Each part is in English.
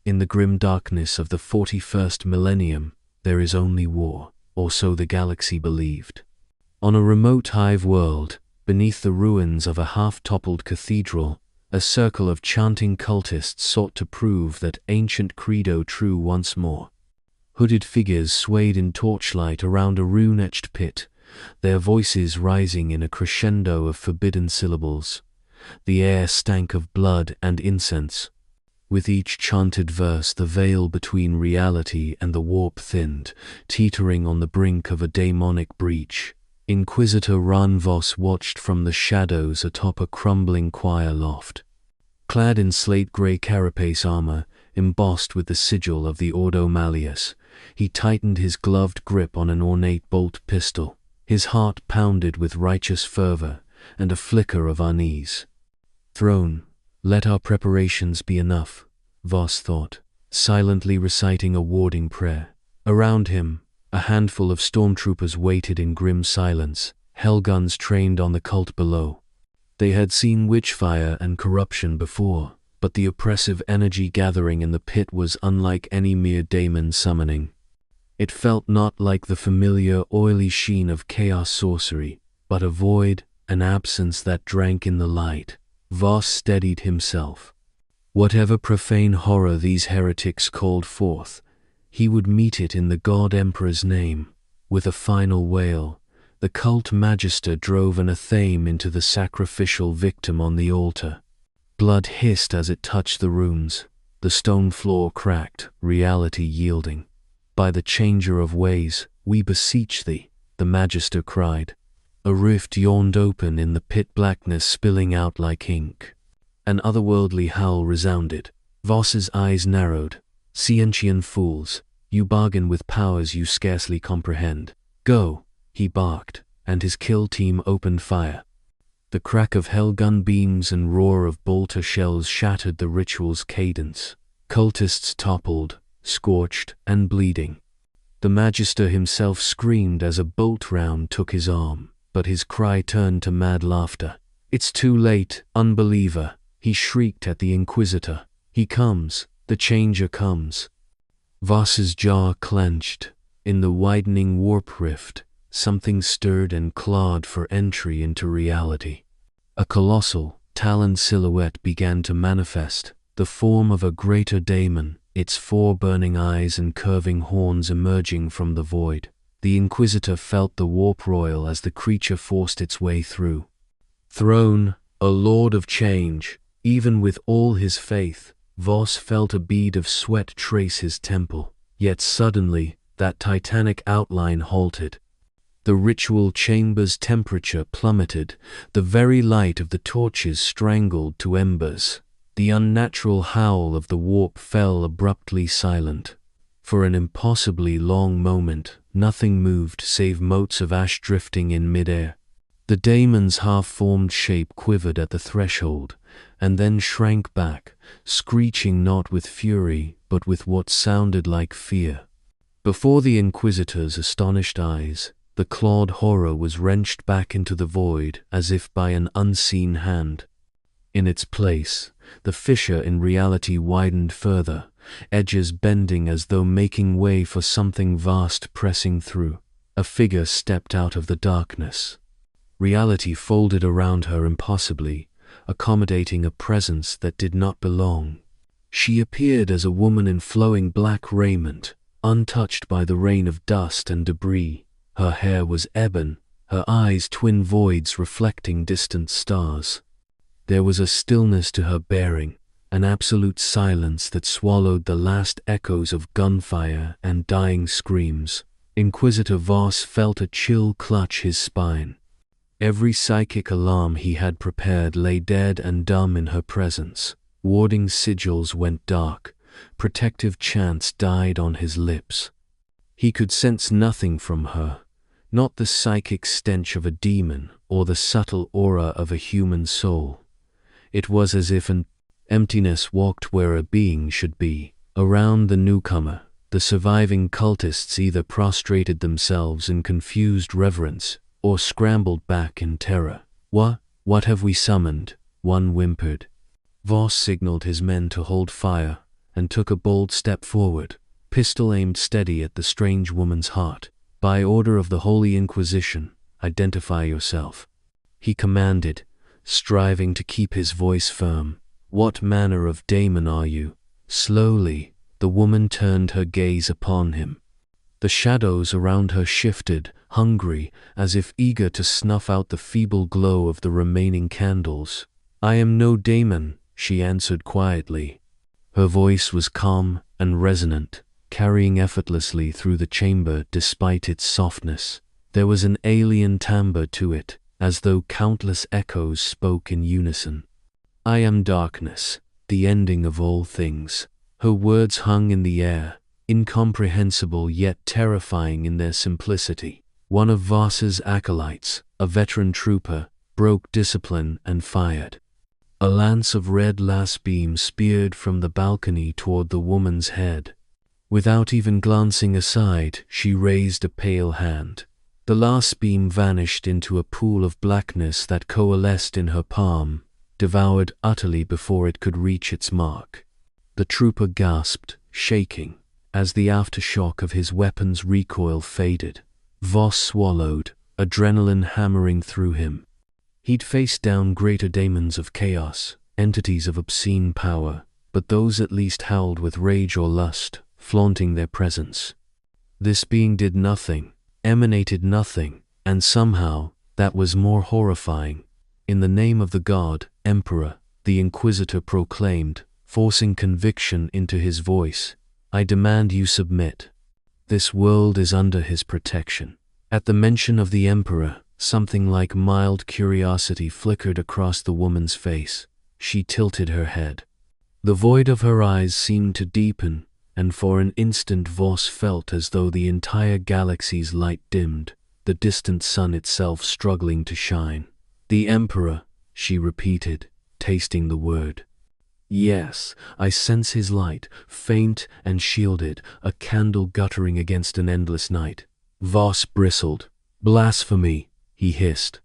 In the grim darkness of the 41st millennium, there is only war, or so the galaxy believed. On a remote hive world, beneath the ruins of a half-toppled cathedral, a circle of chanting cultists sought to prove that ancient credo true once more. Hooded figures swayed in torchlight around a rune-etched pit, their voices rising in a crescendo of forbidden syllables. The air stank of blood and incense. With each chanted verse, the veil between reality and the warp thinned, teetering on the brink of a daemonic breach. Inquisitor Ranvos watched from the shadows atop a crumbling choir loft. Clad in slate-grey carapace armor, embossed with the sigil of the Ordo Malleus, he tightened his gloved grip on an ornate bolt pistol. His heart pounded with righteous fervor and a flicker of unease. "Throne, let our preparations be enough," Voss thought, silently reciting a warding prayer. Around him, a handful of stormtroopers waited in grim silence, hellguns trained on the cult below. They had seen witchfire and corruption before, but the oppressive energy gathering in the pit was unlike any mere daemon summoning. It felt not like the familiar oily sheen of chaos sorcery, but a void, an absence that drank in the light. Voss steadied himself. Whatever profane horror these heretics called forth, he would meet it in the God Emperor's name. With a final wail, the cult magister drove an athame into the sacrificial victim on the altar. Blood hissed as it touched the runes. The stone floor cracked, reality yielding. "By the changer of ways, we beseech thee," the magister cried. A rift yawned open in the pit blackness, spilling out like ink. An otherworldly howl resounded. Voss's eyes narrowed. "Scientian fools, you bargain with powers you scarcely comprehend. Go," he barked, and his kill team opened fire. The crack of hellgun beams and roar of bolter shells shattered the ritual's cadence. Cultists toppled, scorched and bleeding. The magister himself screamed as a bolt round took his arm, but his cry turned to mad laughter. "It's too late, unbeliever," he shrieked at the Inquisitor. "He comes, the changer comes." Voss's jaw clenched. In the widening warp rift, something stirred and clawed for entry into reality. A colossal, taloned silhouette began to manifest, the form of a greater daemon, its 4 burning eyes and curving horns emerging from the void. The Inquisitor felt the warp roil as the creature forced its way through. Throne, a lord of change, even with all his faith, Voss felt a bead of sweat trace his temple. Yet suddenly, that titanic outline halted. The ritual chamber's temperature plummeted, the very light of the torches strangled to embers. The unnatural howl of the warp fell abruptly silent. For an impossibly long moment, nothing moved save motes of ash drifting in midair. The daemon's half-formed shape quivered at the threshold, and then shrank back, screeching not with fury, but with what sounded like fear. Before the Inquisitor's astonished eyes, the clawed horror was wrenched back into the void as if by an unseen hand. In its place, the fissure in reality widened further, edges bending as though making way for something vast pressing through. A figure stepped out of the darkness. Reality folded around her impossibly, accommodating a presence that did not belong. She appeared as a woman in flowing black raiment, untouched by the rain of dust and debris. Her hair was ebon, her eyes twin voids reflecting distant stars. There was a stillness to her bearing, an absolute silence that swallowed the last echoes of gunfire and dying screams. Inquisitor Voss felt a chill clutch his spine. Every psychic alarm he had prepared lay dead and dumb in her presence. Warding sigils went dark, protective chants died on his lips. He could sense nothing from her, not the psychic stench of a demon or the subtle aura of a human soul. It was as if an emptiness walked where a being should be. Around the newcomer, the surviving cultists either prostrated themselves in confused reverence or scrambled back in terror. What have we summoned?" one whimpered. Voss signaled his men to hold fire, and took a bold step forward, pistol aimed steady at the strange woman's heart. "By order of the Holy Inquisition, identify yourself," he commanded, striving to keep his voice firm. "What manner of daemon are you?" Slowly, the woman turned her gaze upon him. The shadows around her shifted, hungry, as if eager to snuff out the feeble glow of the remaining candles. "I am no daemon," she answered quietly. Her voice was calm and resonant, carrying effortlessly through the chamber despite its softness. There was an alien timbre to it, as though countless echoes spoke in unison. "I am darkness, the ending of all things." Her words hung in the air, incomprehensible yet terrifying in their simplicity. One of Voss's acolytes, a veteran trooper, broke discipline and fired. A lance of red lace beam speared from the balcony toward the woman's head. Without even glancing aside, she raised a pale hand. The lace beam vanished into a pool of blackness that coalesced in her palm, devoured utterly before it could reach its mark. The trooper gasped, shaking, as the aftershock of his weapon's recoil faded. Voss swallowed, adrenaline hammering through him. He'd faced down greater daemons of chaos, entities of obscene power, but those at least howled with rage or lust, flaunting their presence. This being did nothing, emanated nothing, and somehow, that was more horrifying. "In the name of the God, Emperor," the Inquisitor proclaimed, forcing conviction into his voice, "I demand you submit. This world is under his protection." At the mention of the Emperor, something like mild curiosity flickered across the woman's face. She tilted her head. The void of her eyes seemed to deepen, and for an instant Voss felt as though the entire galaxy's light dimmed, the distant sun itself struggling to shine. "The Emperor," she repeated, tasting the word. "Yes, I sense his light, faint and shielded, a candle guttering against an endless night." Voss bristled. "Blasphemy," he hissed.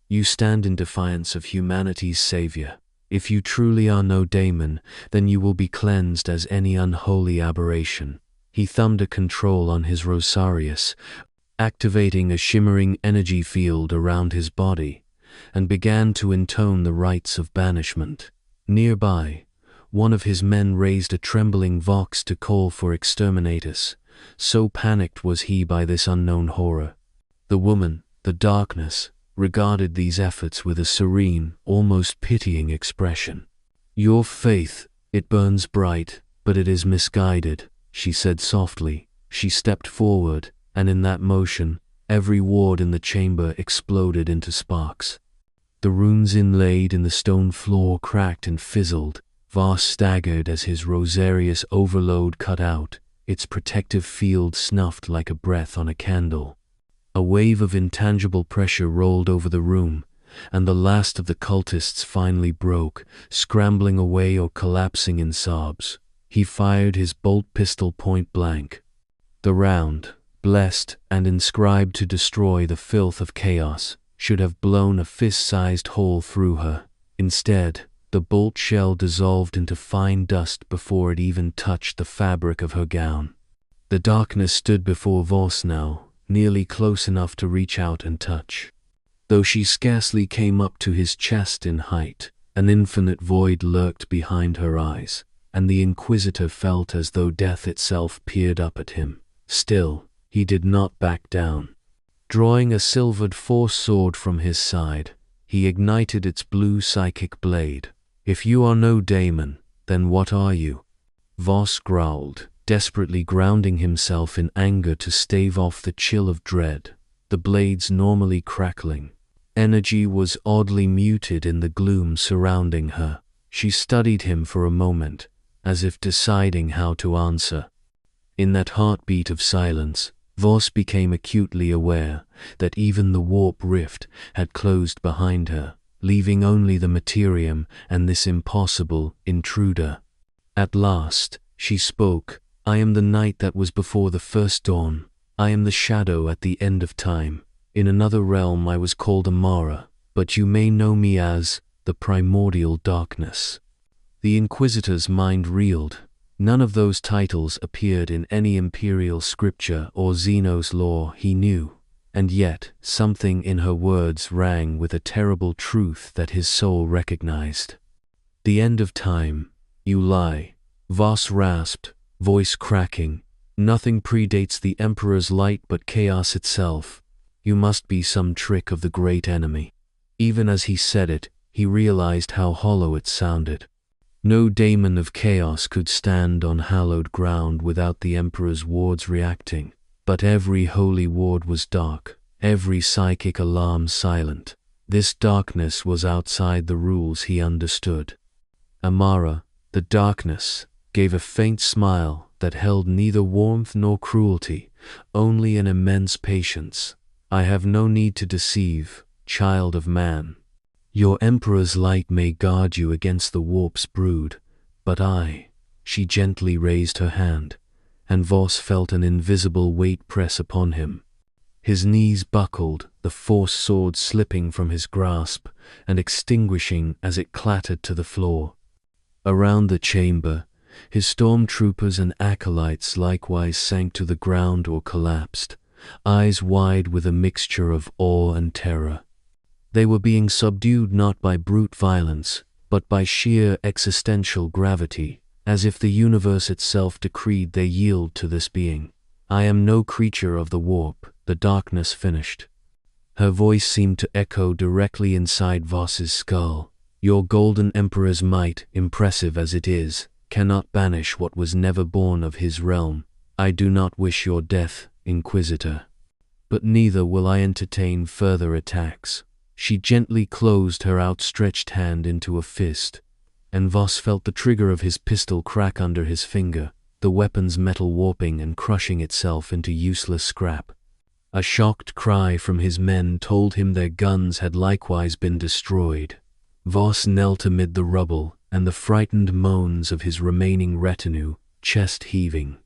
"You stand in defiance of humanity's savior. If you truly are no daemon, then you will be cleansed as any unholy aberration." He thumbed a control on his Rosarius, activating a shimmering energy field around his body, and began to intone the rites of banishment. Nearby, one of his men raised a trembling vox to call for exterminatus, so panicked was he by this unknown horror. The woman, the darkness, regarded these efforts with a serene, almost pitying expression. "Your faith, it burns bright, but it is misguided," she said softly. She stepped forward, and in that motion, every ward in the chamber exploded into sparks. The runes inlaid in the stone floor cracked and fizzled. Voss staggered as his Rosarius overload cut out, its protective field snuffed like a breath on a candle. A wave of intangible pressure rolled over the room, and the last of the cultists finally broke, scrambling away or collapsing in sobs. He fired his bolt pistol point blank. The round, blessed and inscribed to destroy the filth of chaos, should have blown a fist-sized hole through her. Instead, the bolt shell dissolved into fine dust before it even touched the fabric of her gown. The darkness stood before Voss now, nearly close enough to reach out and touch. Though she scarcely came up to his chest in height, an infinite void lurked behind her eyes, and the Inquisitor felt as though death itself peered up at him. Still, he did not back down. Drawing a silvered force sword from his side, he ignited its blue psychic blade. "If you are no daemon, then what are you?" Voss growled, desperately grounding himself in anger to stave off the chill of dread, the blades normally crackling. Energy was oddly muted in the gloom surrounding her. She studied him for a moment, as if deciding how to answer. In that heartbeat of silence, Voss became acutely aware that even the warp rift had closed behind her, leaving only the materium and this impossible intruder. At last, she spoke. "I am the night that was before the first dawn. I am the shadow at the end of time. In another realm I was called Amara, but you may know me as the Primordial Darkness." The Inquisitor's mind reeled. None of those titles appeared in any imperial scripture or Xenos lore he knew, and yet something in her words rang with a terrible truth that his soul recognized. The end of time, you lie, Voss rasped, voice cracking. Nothing predates the Emperor's light but chaos itself. You must be some trick of the great enemy. Even as he said it, he realized how hollow it sounded. No daemon of chaos could stand on hallowed ground without the Emperor's wards reacting, but every holy ward was dark, every psychic alarm silent. This darkness was outside the rules he understood. Amara, the darkness, gave a faint smile that held neither warmth nor cruelty, only an immense patience. I have no need to deceive, child of man. Your Emperor's light may guard you against the warp's brood, but she gently raised her hand, and Voss felt an invisible weight press upon him. His knees buckled, the force sword slipping from his grasp and extinguishing as it clattered to the floor. Around the chamber, his stormtroopers and acolytes likewise sank to the ground or collapsed, eyes wide with a mixture of awe and terror. They were being subdued not by brute violence, but by sheer existential gravity, as if the universe itself decreed they yield to this being. I am no creature of the warp, the darkness finished. Her voice seemed to echo directly inside Voss's skull. Your golden Emperor's might, impressive as it is, cannot banish what was never born of his realm. I do not wish your death, Inquisitor. But neither will I entertain further attacks. She gently closed her outstretched hand into a fist, and Voss felt the trigger of his pistol crack under his finger, the weapon's metal warping and crushing itself into useless scrap. A shocked cry from his men told him their guns had likewise been destroyed. Voss knelt amid the rubble and the frightened moans of his remaining retinue, chest heaving.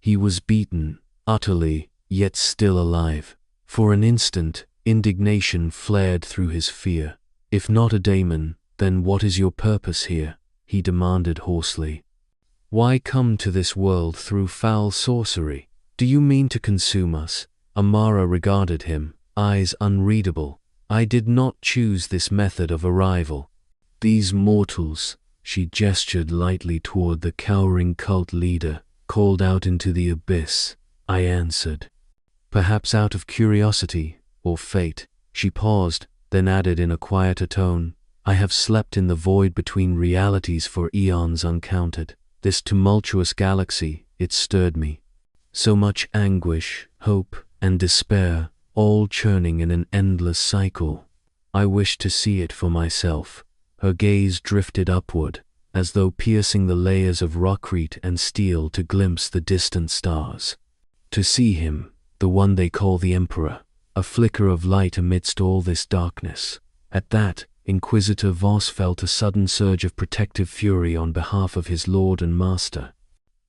He was beaten, utterly, yet still alive. For an instant, indignation flared through his fear. If not a daemon, then what is your purpose here? He demanded hoarsely. Why come to this world through foul sorcery? Do you mean to consume us? Amara regarded him, eyes unreadable. I did not choose this method of arrival. These mortals, she gestured lightly toward the cowering cult leader, called out into the abyss. I answered. Perhaps out of curiosity, or fate. She paused, then added in a quieter tone, I have slept in the void between realities for eons uncounted. This tumultuous galaxy, it stirred me. So much anguish, hope, and despair, all churning in an endless cycle. I wished to see it for myself. Her gaze drifted upward, as though piercing the layers of rockcrete and steel to glimpse the distant stars. To see him, the one they call the Emperor, a flicker of light amidst all this darkness. At that, Inquisitor Voss felt a sudden surge of protective fury on behalf of his lord and master.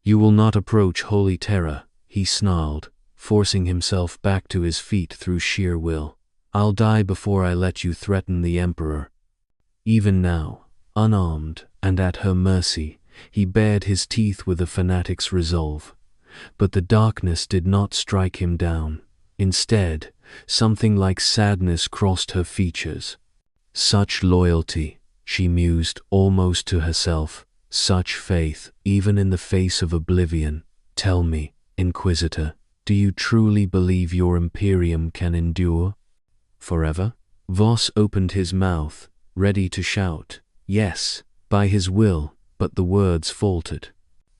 You will not approach holy terror, he snarled, forcing himself back to his feet through sheer will. I'll die before I let you threaten the Emperor. Even now, unarmed and at her mercy, he bared his teeth with a fanatic's resolve. But the darkness did not strike him down. Instead, something like sadness crossed her features. Such loyalty, she mused almost to herself, such faith, even in the face of oblivion. Tell me, Inquisitor, do you truly believe your Imperium can endure forever? Voss opened his mouth, ready to shout, yes, by his will, but the words faltered.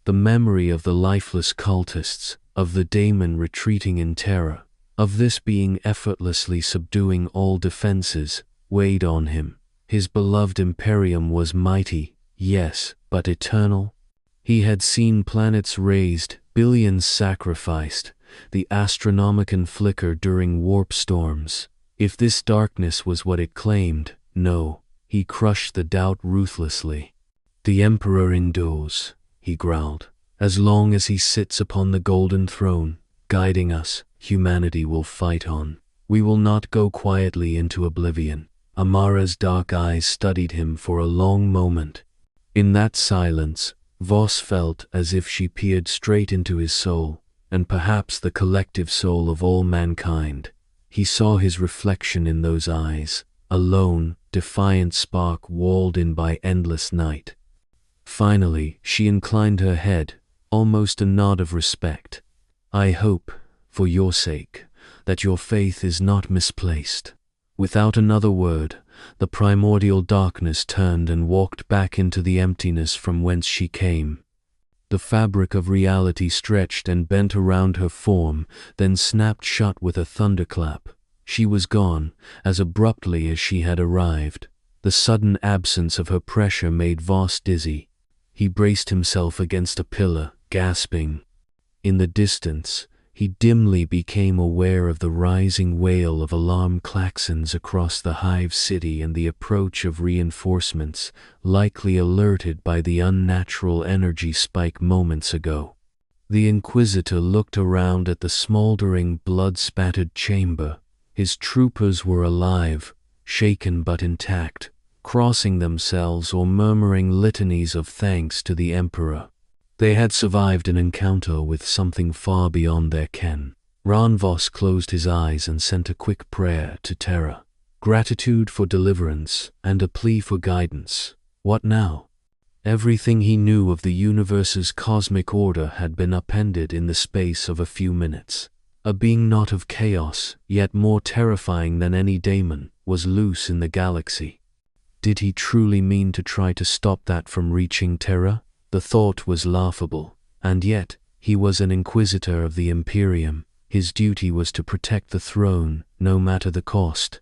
The memory of the lifeless cultists, of the daemon retreating in terror, of this being effortlessly subduing all defenses, weighed on him. His beloved Imperium was mighty, yes, but eternal. He had seen planets razed, billions sacrificed, the Astronomicon flicker during warp storms. If this darkness was what it claimed, no, he crushed the doubt ruthlessly. The Emperor endures, he growled. As long as he sits upon the golden throne, guiding us, humanity will fight on. We will not go quietly into oblivion. Amara's dark eyes studied him for a long moment. In that silence, Voss felt as if she peered straight into his soul, and perhaps the collective soul of all mankind. He saw his reflection in those eyes, a lone, defiant spark walled in by endless night. Finally, she inclined her head, almost a nod of respect. "I hope, for your sake, that your faith is not misplaced." Without another word, the primordial darkness turned and walked back into the emptiness from whence she came. The fabric of reality stretched and bent around her form, then snapped shut with a thunderclap. She was gone, as abruptly as she had arrived. The sudden absence of her pressure made Voss dizzy. He braced himself against a pillar, gasping. In the distance, he dimly became aware of the rising wail of alarm klaxons across the hive city and the approach of reinforcements, likely alerted by the unnatural energy spike moments ago. The Inquisitor looked around at the smoldering, blood-spattered chamber. His troopers were alive, shaken but intact, crossing themselves or murmuring litanies of thanks to the Emperor. They had survived an encounter with something far beyond their ken. Voss closed his eyes and sent a quick prayer to Terra. Gratitude for deliverance and a plea for guidance. What now? Everything he knew of the universe's cosmic order had been upended in the space of a few minutes. A being not of chaos, yet more terrifying than any daemon, was loose in the galaxy. Did he truly mean to try to stop that from reaching Terra? The thought was laughable, and yet, he was an Inquisitor of the Imperium. His duty was to protect the throne, no matter the cost.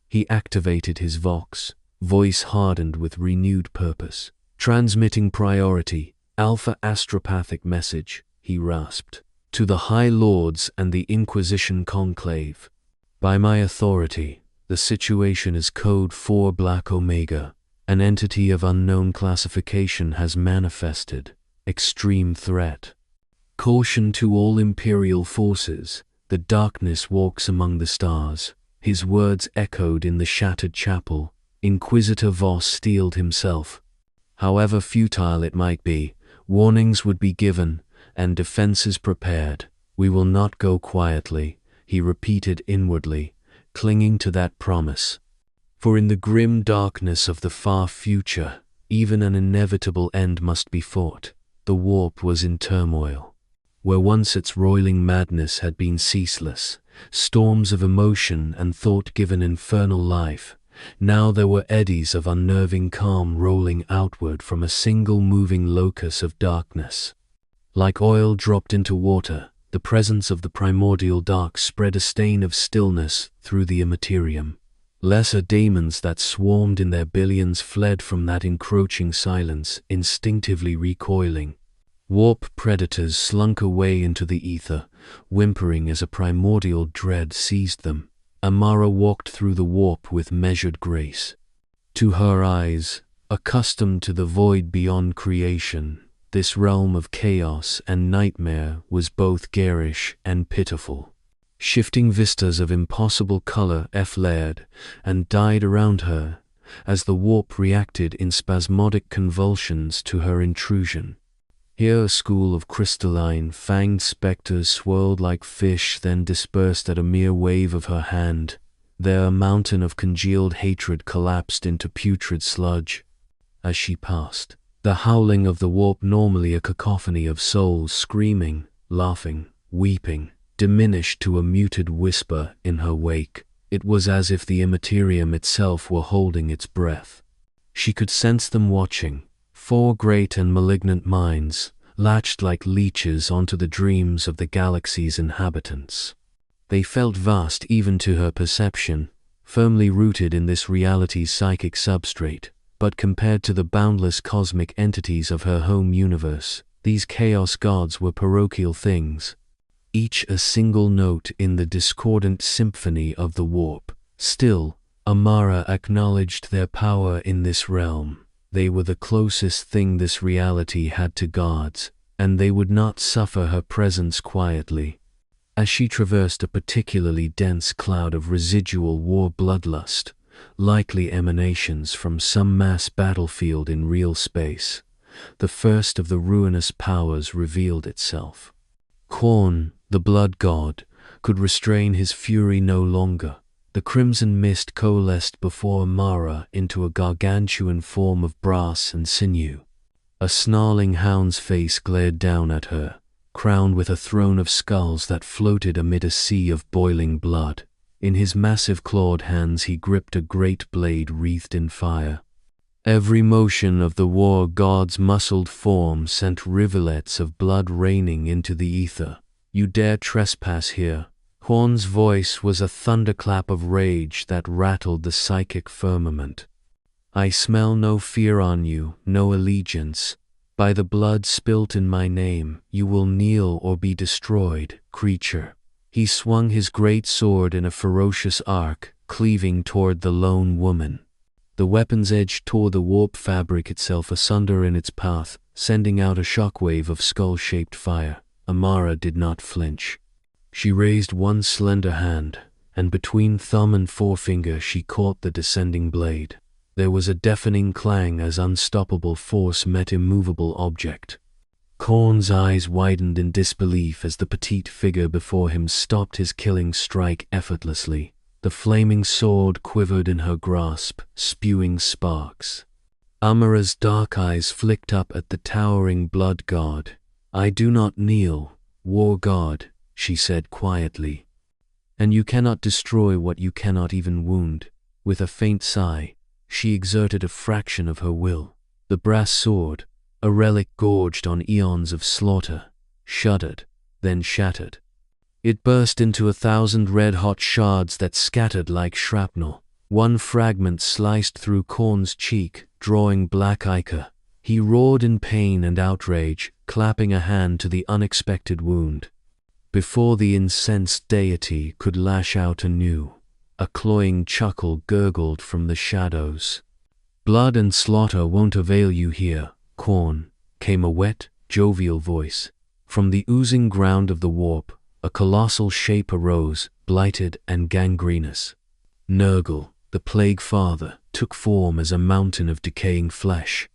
He activated his vox, voice hardened with renewed purpose. "Transmitting priority, Alpha astropathic message," he rasped, "to the High Lords and the Inquisition Conclave. By my authority, the situation is Code 4 Black Omega. An entity of unknown classification has manifested. Extreme threat. Caution to all Imperial forces. The darkness walks among the stars." His words echoed in the shattered chapel. Inquisitor Voss steeled himself. However futile it might be, warnings would be given, and defenses prepared. "We will not go quietly," he repeated inwardly, clinging to that promise. For in the grim darkness of the far future, even an inevitable end must be fought. The warp was in turmoil. Where once its roiling madness had been ceaseless, storms of emotion and thought given infernal life, now there were eddies of unnerving calm rolling outward from a single moving locus of darkness. Like oil dropped into water, the presence of the primordial dark spread a stain of stillness through the immaterium. Lesser daemons that swarmed in their billions fled from that encroaching silence, instinctively recoiling. Warp predators slunk away into the ether, whimpering as a primordial dread seized them. Amara walked through the warp with measured grace. To her eyes, accustomed to the void beyond creation, this realm of chaos and nightmare was both garish and pitiful. Shifting vistas of impossible color flared and died around her as the warp reacted in spasmodic convulsions to her intrusion. Here a school of crystalline, fanged specters swirled like fish, then dispersed at a mere wave of her hand. There a mountain of congealed hatred collapsed into putrid sludge. As she passed, the howling of the warp, normally a cacophony of souls screaming, laughing, weeping, diminished to a muted whisper in her wake. It was as if the immaterium itself were holding its breath. She could sense them watching, 4 great and malignant minds, latched like leeches onto the dreams of the galaxy's inhabitants. They felt vast even to her perception, firmly rooted in this reality's psychic substrate, but compared to the boundless cosmic entities of her home universe, these chaos gods were parochial things, each a single note in the discordant symphony of the warp. Still, Amara acknowledged their power in this realm. They were the closest thing this reality had to gods, and they would not suffer her presence quietly. As she traversed a particularly dense cloud of residual war bloodlust, likely emanations from some mass battlefield in real space, the first of the ruinous powers revealed itself. Khorne, the blood god, could restrain his fury no longer. The crimson mist coalesced before Amara into a gargantuan form of brass and sinew. A snarling hound's face glared down at her, crowned with a throne of skulls that floated amid a sea of boiling blood. In his massive clawed hands he gripped a great blade wreathed in fire. Every motion of the war god's muscled form sent rivulets of blood raining into the ether. "You dare trespass here." Khorne's voice was a thunderclap of rage that rattled the psychic firmament. "I smell no fear on you, no allegiance. By the blood spilt in my name, you will kneel or be destroyed, creature." He swung his great sword in a ferocious arc, cleaving toward the lone woman. The weapon's edge tore the warp fabric itself asunder in its path, sending out a shockwave of skull-shaped fire. Amara did not flinch. She raised one slender hand, and between thumb and forefinger she caught the descending blade. There was a deafening clang as unstoppable force met immovable object. Khorne's eyes widened in disbelief as the petite figure before him stopped his killing strike effortlessly. The flaming sword quivered in her grasp, spewing sparks. Amara's dark eyes flicked up at the towering blood god. "I do not kneel, war god," she said quietly. "And you cannot destroy what you cannot even wound." With a faint sigh, she exerted a fraction of her will. The brass sword, a relic gorged on eons of slaughter, shuddered, then shattered. It burst into 1,000 red-hot shards that scattered like shrapnel. One fragment sliced through Khorne's cheek, drawing black ichor. He roared in pain and outrage, clapping a hand to the unexpected wound. Before the incensed deity could lash out anew, a cloying chuckle gurgled from the shadows. "Blood and slaughter won't avail you here, Khorne," came a wet, jovial voice. From the oozing ground of the warp, a colossal shape arose, blighted and gangrenous. Nurgle, the Plague Father, took form as a mountain of decaying flesh.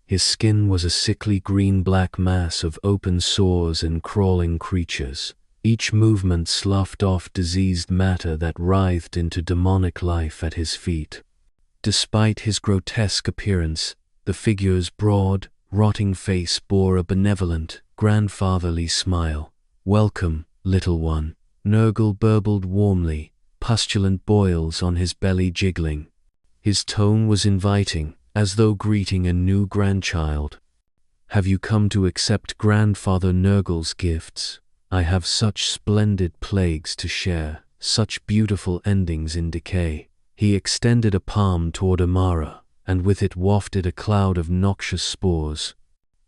His skin was a sickly green-black mass of open sores and crawling creatures. Each movement sloughed off diseased matter that writhed into demonic life at his feet. Despite his grotesque appearance, the figure's broad, rotting face bore a benevolent, grandfatherly smile. "Welcome, little one," Nurgle burbled warmly, pustulant boils on his belly jiggling. His tone was inviting, as though greeting a new grandchild. "Have you come to accept Grandfather Nurgle's gifts? I have such splendid plagues to share, such beautiful endings in decay." He extended a palm toward Amara, and with it wafted a cloud of noxious spores.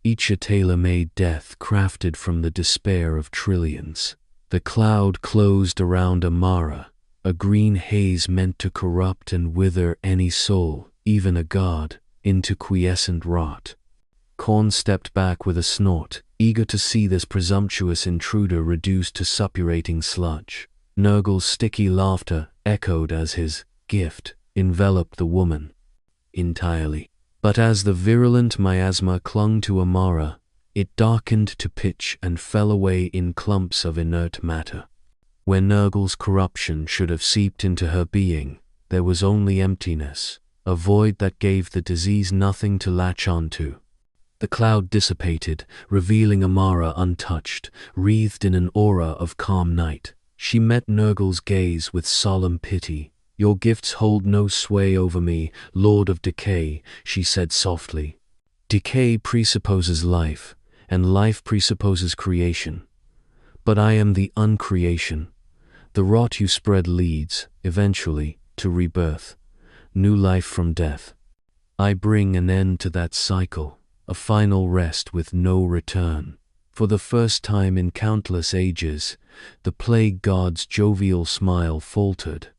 Each a tailor-made death crafted from the despair of trillions. The cloud closed around Amara, a green haze meant to corrupt and wither any soul, even a god, into quiescent rot. Khorne stepped back with a snort, eager to see this presumptuous intruder reduced to suppurating sludge. Nurgle's sticky laughter echoed as his gift enveloped the woman entirely. But as the virulent miasma clung to Amara, it darkened to pitch and fell away in clumps of inert matter. Where Nurgle's corruption should have seeped into her being, there was only emptiness, a void that gave the disease nothing to latch onto. The cloud dissipated, revealing Amara untouched, wreathed in an aura of calm night. She met Nurgle's gaze with solemn pity. "Your gifts hold no sway over me, Lord of Decay," she said softly. "Decay presupposes life, and life presupposes creation. But I am the uncreation. The rot you spread leads, eventually, to rebirth, new life from death. I bring an end to that cycle, a final rest with no return." For the first time in countless ages, the plague god's jovial smile faltered.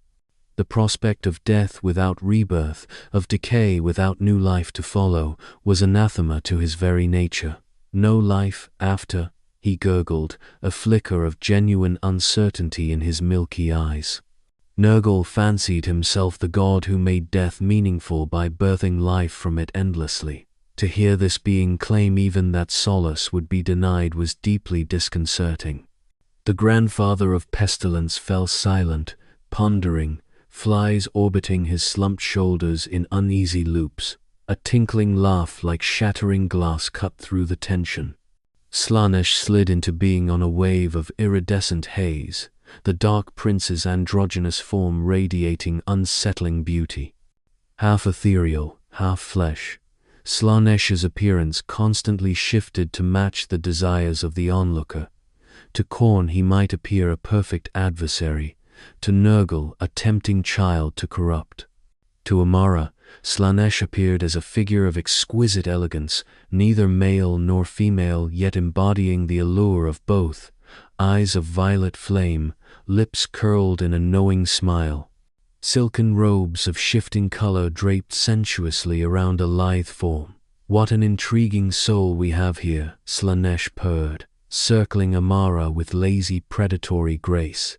The prospect of death without rebirth, of decay without new life to follow, was anathema to his very nature. "No life after," he gurgled, a flicker of genuine uncertainty in his milky eyes. Nurgle fancied himself the god who made death meaningful by birthing life from it endlessly. To hear this being claim even that solace would be denied was deeply disconcerting. The grandfather of pestilence fell silent, pondering, flies orbiting his slumped shoulders in uneasy loops. A tinkling laugh like shattering glass cut through the tension. Slaanesh slid into being on a wave of iridescent haze, the dark prince's androgynous form radiating unsettling beauty. Half ethereal, half flesh, Slaanesh's appearance constantly shifted to match the desires of the onlooker. To Khorne he might appear a perfect adversary, to Nurgle a tempting child to corrupt. To Amara, Slaanesh appeared as a figure of exquisite elegance, neither male nor female yet embodying the allure of both, eyes of violet flame, lips curled in a knowing smile. Silken robes of shifting color draped sensuously around a lithe form. What an intriguing soul we have here, Slaanesh purred, circling Amara with lazy predatory grace.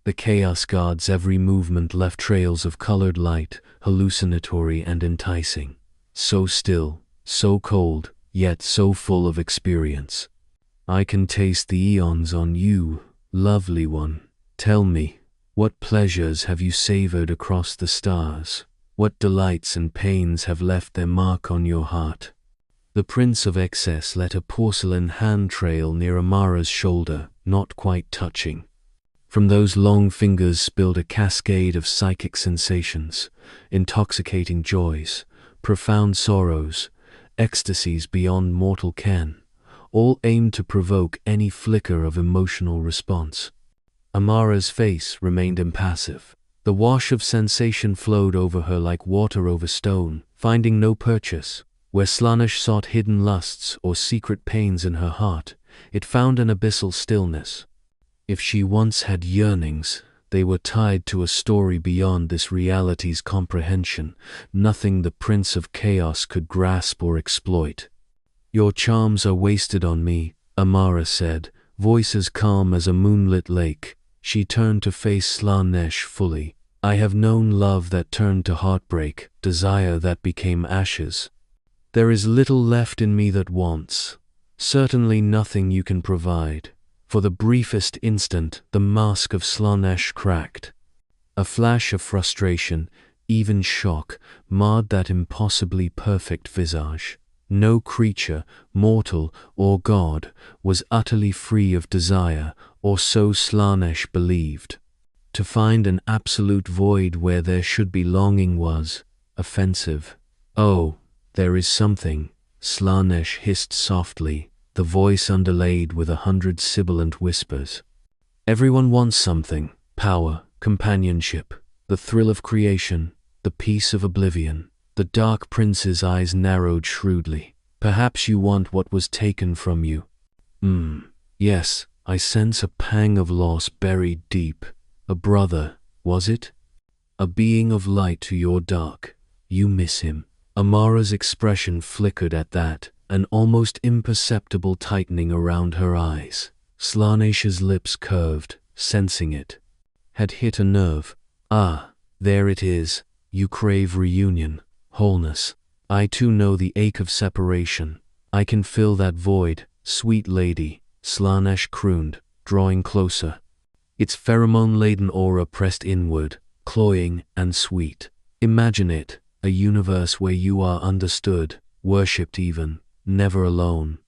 The Chaos God's every movement left trails of colored light, hallucinatory and enticing. So still, so cold, yet so full of experience. I can taste the eons on you, lovely one. Tell me, what pleasures have you savored across the stars? What delights and pains have left their mark on your heart? The Prince of Excess let a porcelain hand trail near Amara's shoulder, not quite touching. From those long fingers spilled a cascade of psychic sensations, intoxicating joys, profound sorrows, ecstasies beyond mortal ken, all aimed to provoke any flicker of emotional response. Amara's face remained impassive. The wash of sensation flowed over her like water over stone, finding no purchase. Where Slaanesh sought hidden lusts or secret pains in her heart, it found an abyssal stillness. If she once had yearnings, they were tied to a story beyond this reality's comprehension, nothing the Prince of Chaos could grasp or exploit. Your charms are wasted on me, Amara said, voice as calm as a moonlit lake. She turned to face Slaanesh fully. I have known love that turned to heartbreak, desire that became ashes. There is little left in me that wants, certainly nothing you can provide. For the briefest instant, the mask of Slaanesh cracked. A flash of frustration, even shock, marred that impossibly perfect visage. No creature, mortal or god, was utterly free of desire, or so Slaanesh believed. To find an absolute void where there should be longing was offensive. Oh, there is something, Slaanesh hissed softly, the voice underlaid with 100 sibilant whispers. Everyone wants something: power, companionship, the thrill of creation, the peace of oblivion. The Dark Prince's eyes narrowed shrewdly. Perhaps you want what was taken from you. Yes, I sense a pang of loss buried deep. A brother, was it? A being of light to your dark. You miss him. Amara's expression flickered at that, an almost imperceptible tightening around her eyes. Slaanesh's lips curved, sensing it. Had hit a nerve. Ah, there it is. You crave reunion, wholeness. I too know the ache of separation. I can fill that void, sweet lady, Slaanesh crooned, drawing closer. Its pheromone-laden aura pressed inward, cloying and sweet. Imagine it, a universe where you are understood, worshipped even, never alone.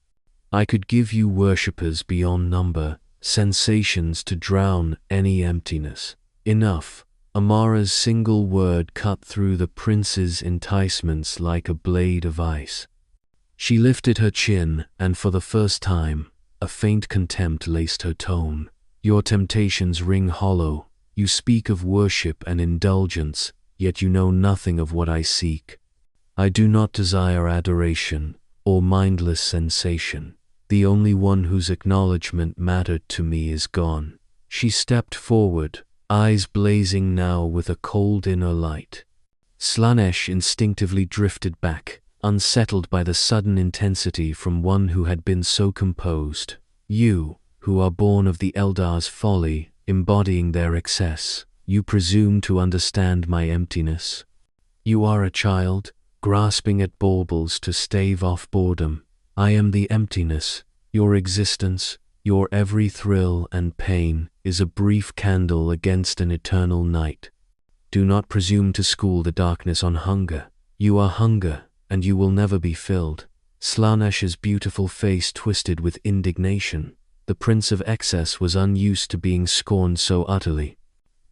I could give you worshippers beyond number, sensations to drown any emptiness. Enough. Amara's single word cut through the prince's enticements like a blade of ice. She lifted her chin, and for the first time, a faint contempt laced her tone. Your temptations ring hollow. You speak of worship and indulgence, yet you know nothing of what I seek. I do not desire adoration or mindless sensation. The only one whose acknowledgement mattered to me is gone. She stepped forward, eyes blazing now with a cold inner light. Slaanesh instinctively drifted back, unsettled by the sudden intensity from one who had been so composed. You, who are born of the Eldar's folly, embodying their excess, you presume to understand my emptiness. You are a child, grasping at baubles to stave off boredom. I am the emptiness. Your existence, your every thrill and pain, is a brief candle against an eternal night. Do not presume to school the darkness on hunger. You are hunger, and you will never be filled. Slanesh's beautiful face twisted with indignation. The Prince of Excess was unused to being scorned so utterly.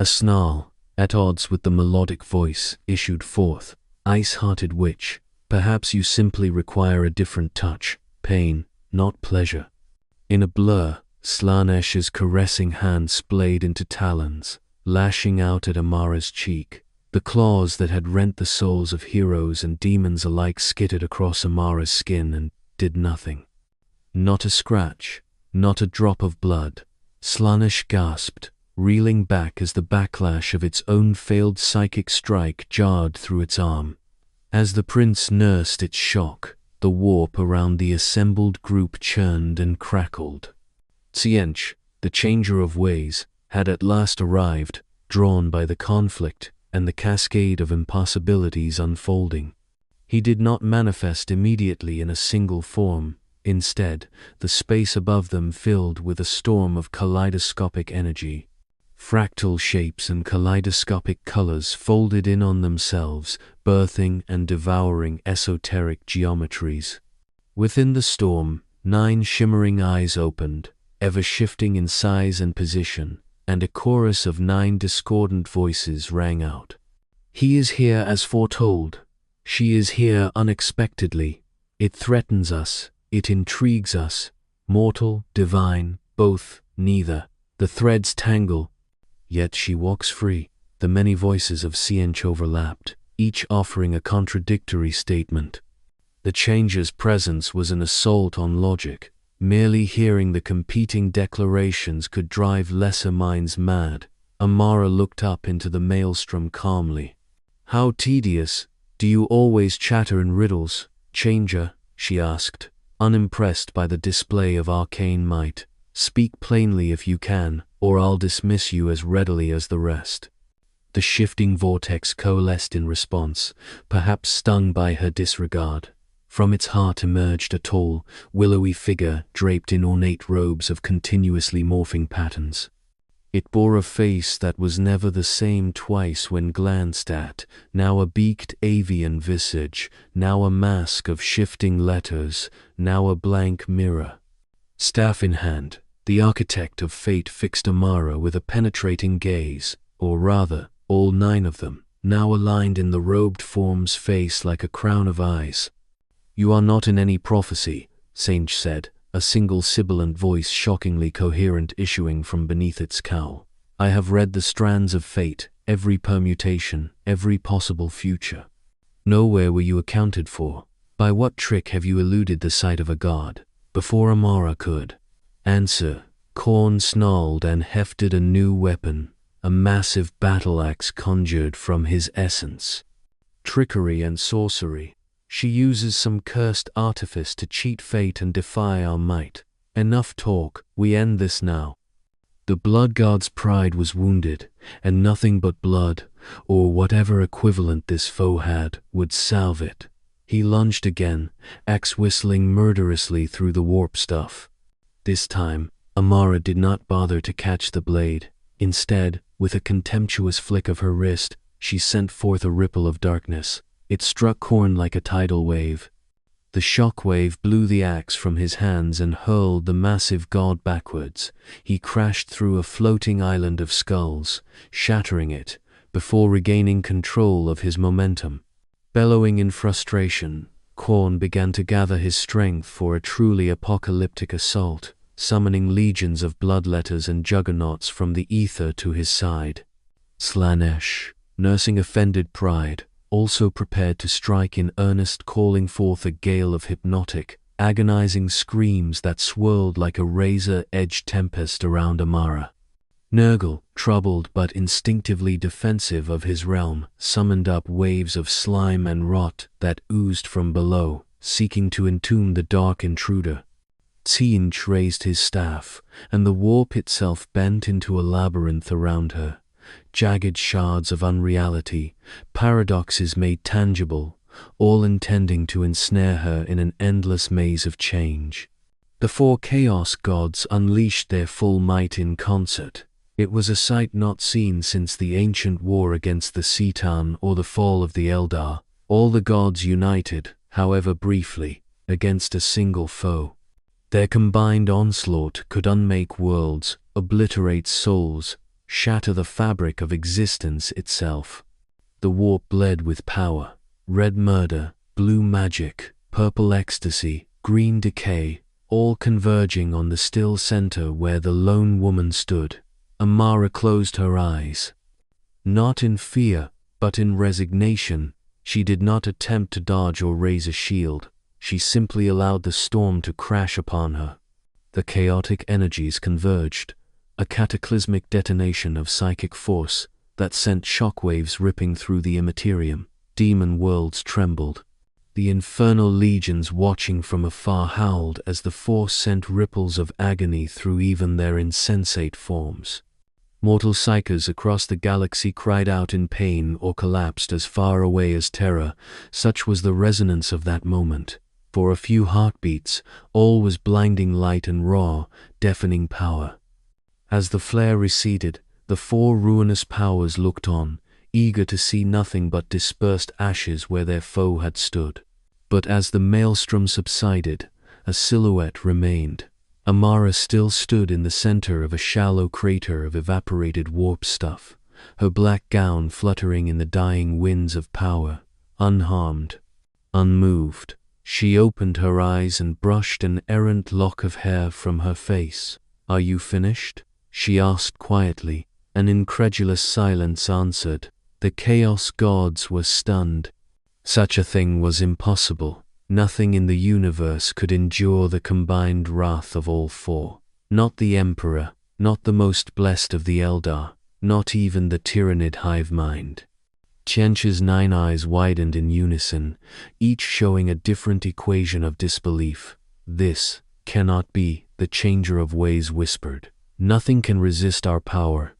A snarl, at odds with the melodic voice, issued forth. Ice-hearted witch, perhaps you simply require a different touch, pain, not pleasure. In a blur, Slanesh's caressing hand splayed into talons, lashing out at Amara's cheek. The claws that had rent the souls of heroes and demons alike skittered across Amara's skin and did nothing. Not a scratch, not a drop of blood. Slanesh gasped, reeling back as the backlash of its own failed psychic strike jarred through its arm. As the prince nursed its shock, the warp around the assembled group churned and crackled. Tsiench, the changer of ways, had at last arrived, drawn by the conflict and the cascade of impossibilities unfolding. He did not manifest immediately in a single form. Instead, the space above them filled with a storm of kaleidoscopic energy. Fractal shapes and kaleidoscopic colors folded in on themselves, birthing and devouring esoteric geometries. Within the storm, 9 shimmering eyes opened, ever shifting in size and position, and a chorus of 9 discordant voices rang out. He is here as foretold. She is here unexpectedly. It threatens us. It intrigues us. Mortal, divine, both, neither. The threads tangle. Yet she walks free. The many voices of Tsiench overlapped, each offering a contradictory statement. The changer's presence was an assault on logic. Merely hearing the competing declarations could drive lesser minds mad. Amara looked up into the maelstrom calmly. How tedious. Do you always chatter in riddles, changer? She asked, unimpressed by the display of arcane might. Speak plainly if you can, or I'll dismiss you as readily as the rest. The shifting vortex coalesced in response, perhaps stung by her disregard. From its heart emerged a tall, willowy figure draped in ornate robes of continuously morphing patterns. It bore a face that was never the same twice when glanced at, now a beaked avian visage, now a mask of shifting letters, now a blank mirror. Staff in hand, the architect of fate fixed Amara with a penetrating gaze, or rather, all 9 of them, now aligned in the robed form's face like a crown of eyes. You are not in any prophecy, Tsiench said, a single sibilant voice shockingly coherent issuing from beneath its cowl. I have read the strands of fate, every permutation, every possible future. Nowhere were you accounted for. By what trick have you eluded the sight of a god? Before Amara could answer, Khorne snarled and hefted a new weapon, a massive battle-axe conjured from his essence. Trickery and sorcery. She uses some cursed artifice to cheat fate and defy our might. Enough talk, we end this now. The blood god's pride was wounded, and nothing but blood, or whatever equivalent this foe had, would salve it. He lunged again, axe whistling murderously through the warp stuff. This time, Amara did not bother to catch the blade. Instead, with a contemptuous flick of her wrist, she sent forth a ripple of darkness. It struck Khorne like a tidal wave. The shock wave blew the axe from his hands and hurled the massive god backwards. He crashed through a floating island of skulls, shattering it, before regaining control of his momentum. Bellowing in frustration, Khorne began to gather his strength for a truly apocalyptic assault, summoning legions of bloodletters and juggernauts from the ether to his side. Slanesh, nursing offended pride, also prepared to strike in earnest, calling forth a gale of hypnotic, agonizing screams that swirled like a razor-edged tempest around Amara. Nurgle, troubled but instinctively defensive of his realm, summoned up waves of slime and rot that oozed from below, seeking to entomb the dark intruder. Tsiench raised his staff, and the warp itself bent into a labyrinth around her. Jagged shards of unreality, paradoxes made tangible, all intending to ensnare her in an endless maze of change. The four Chaos Gods unleashed their full might in concert. It was a sight not seen since the ancient war against the Citan or the fall of the Eldar, all the gods united, however briefly, against a single foe. Their combined onslaught could unmake worlds, obliterate souls, shatter the fabric of existence itself. The warp bled with power. Red murder, blue magic, purple ecstasy, green decay, all converging on the still center where the lone woman stood. Amara closed her eyes. Not in fear, but in resignation, she did not attempt to dodge or raise a shield. She simply allowed the storm to crash upon her. The chaotic energies converged, a cataclysmic detonation of psychic force that sent shockwaves ripping through the immaterium. Demon worlds trembled. The infernal legions watching from afar howled as the force sent ripples of agony through even their insensate forms. Mortal psychers across the galaxy cried out in pain or collapsed as far away as Terra. Such was the resonance of that moment. For a few heartbeats, all was blinding light and raw, deafening power. As the flare receded, the four ruinous powers looked on, eager to see nothing but dispersed ashes where their foe had stood. But as the maelstrom subsided, a silhouette remained. Amara still stood in the center of a shallow crater of evaporated warp stuff, her black gown fluttering in the dying winds of power, unharmed, unmoved. She opened her eyes and brushed an errant lock of hair from her face. "Are you finished?" she asked quietly. An incredulous silence answered. The Chaos Gods were stunned. Such a thing was impossible. Nothing in the universe could endure the combined wrath of all four. Not the Emperor, not the most blessed of the Eldar, not even the tyrannid hive mind. Chench's 9 eyes widened in unison, each showing a different equation of disbelief. "This cannot be," the Changer of Ways whispered. "Nothing can resist our power.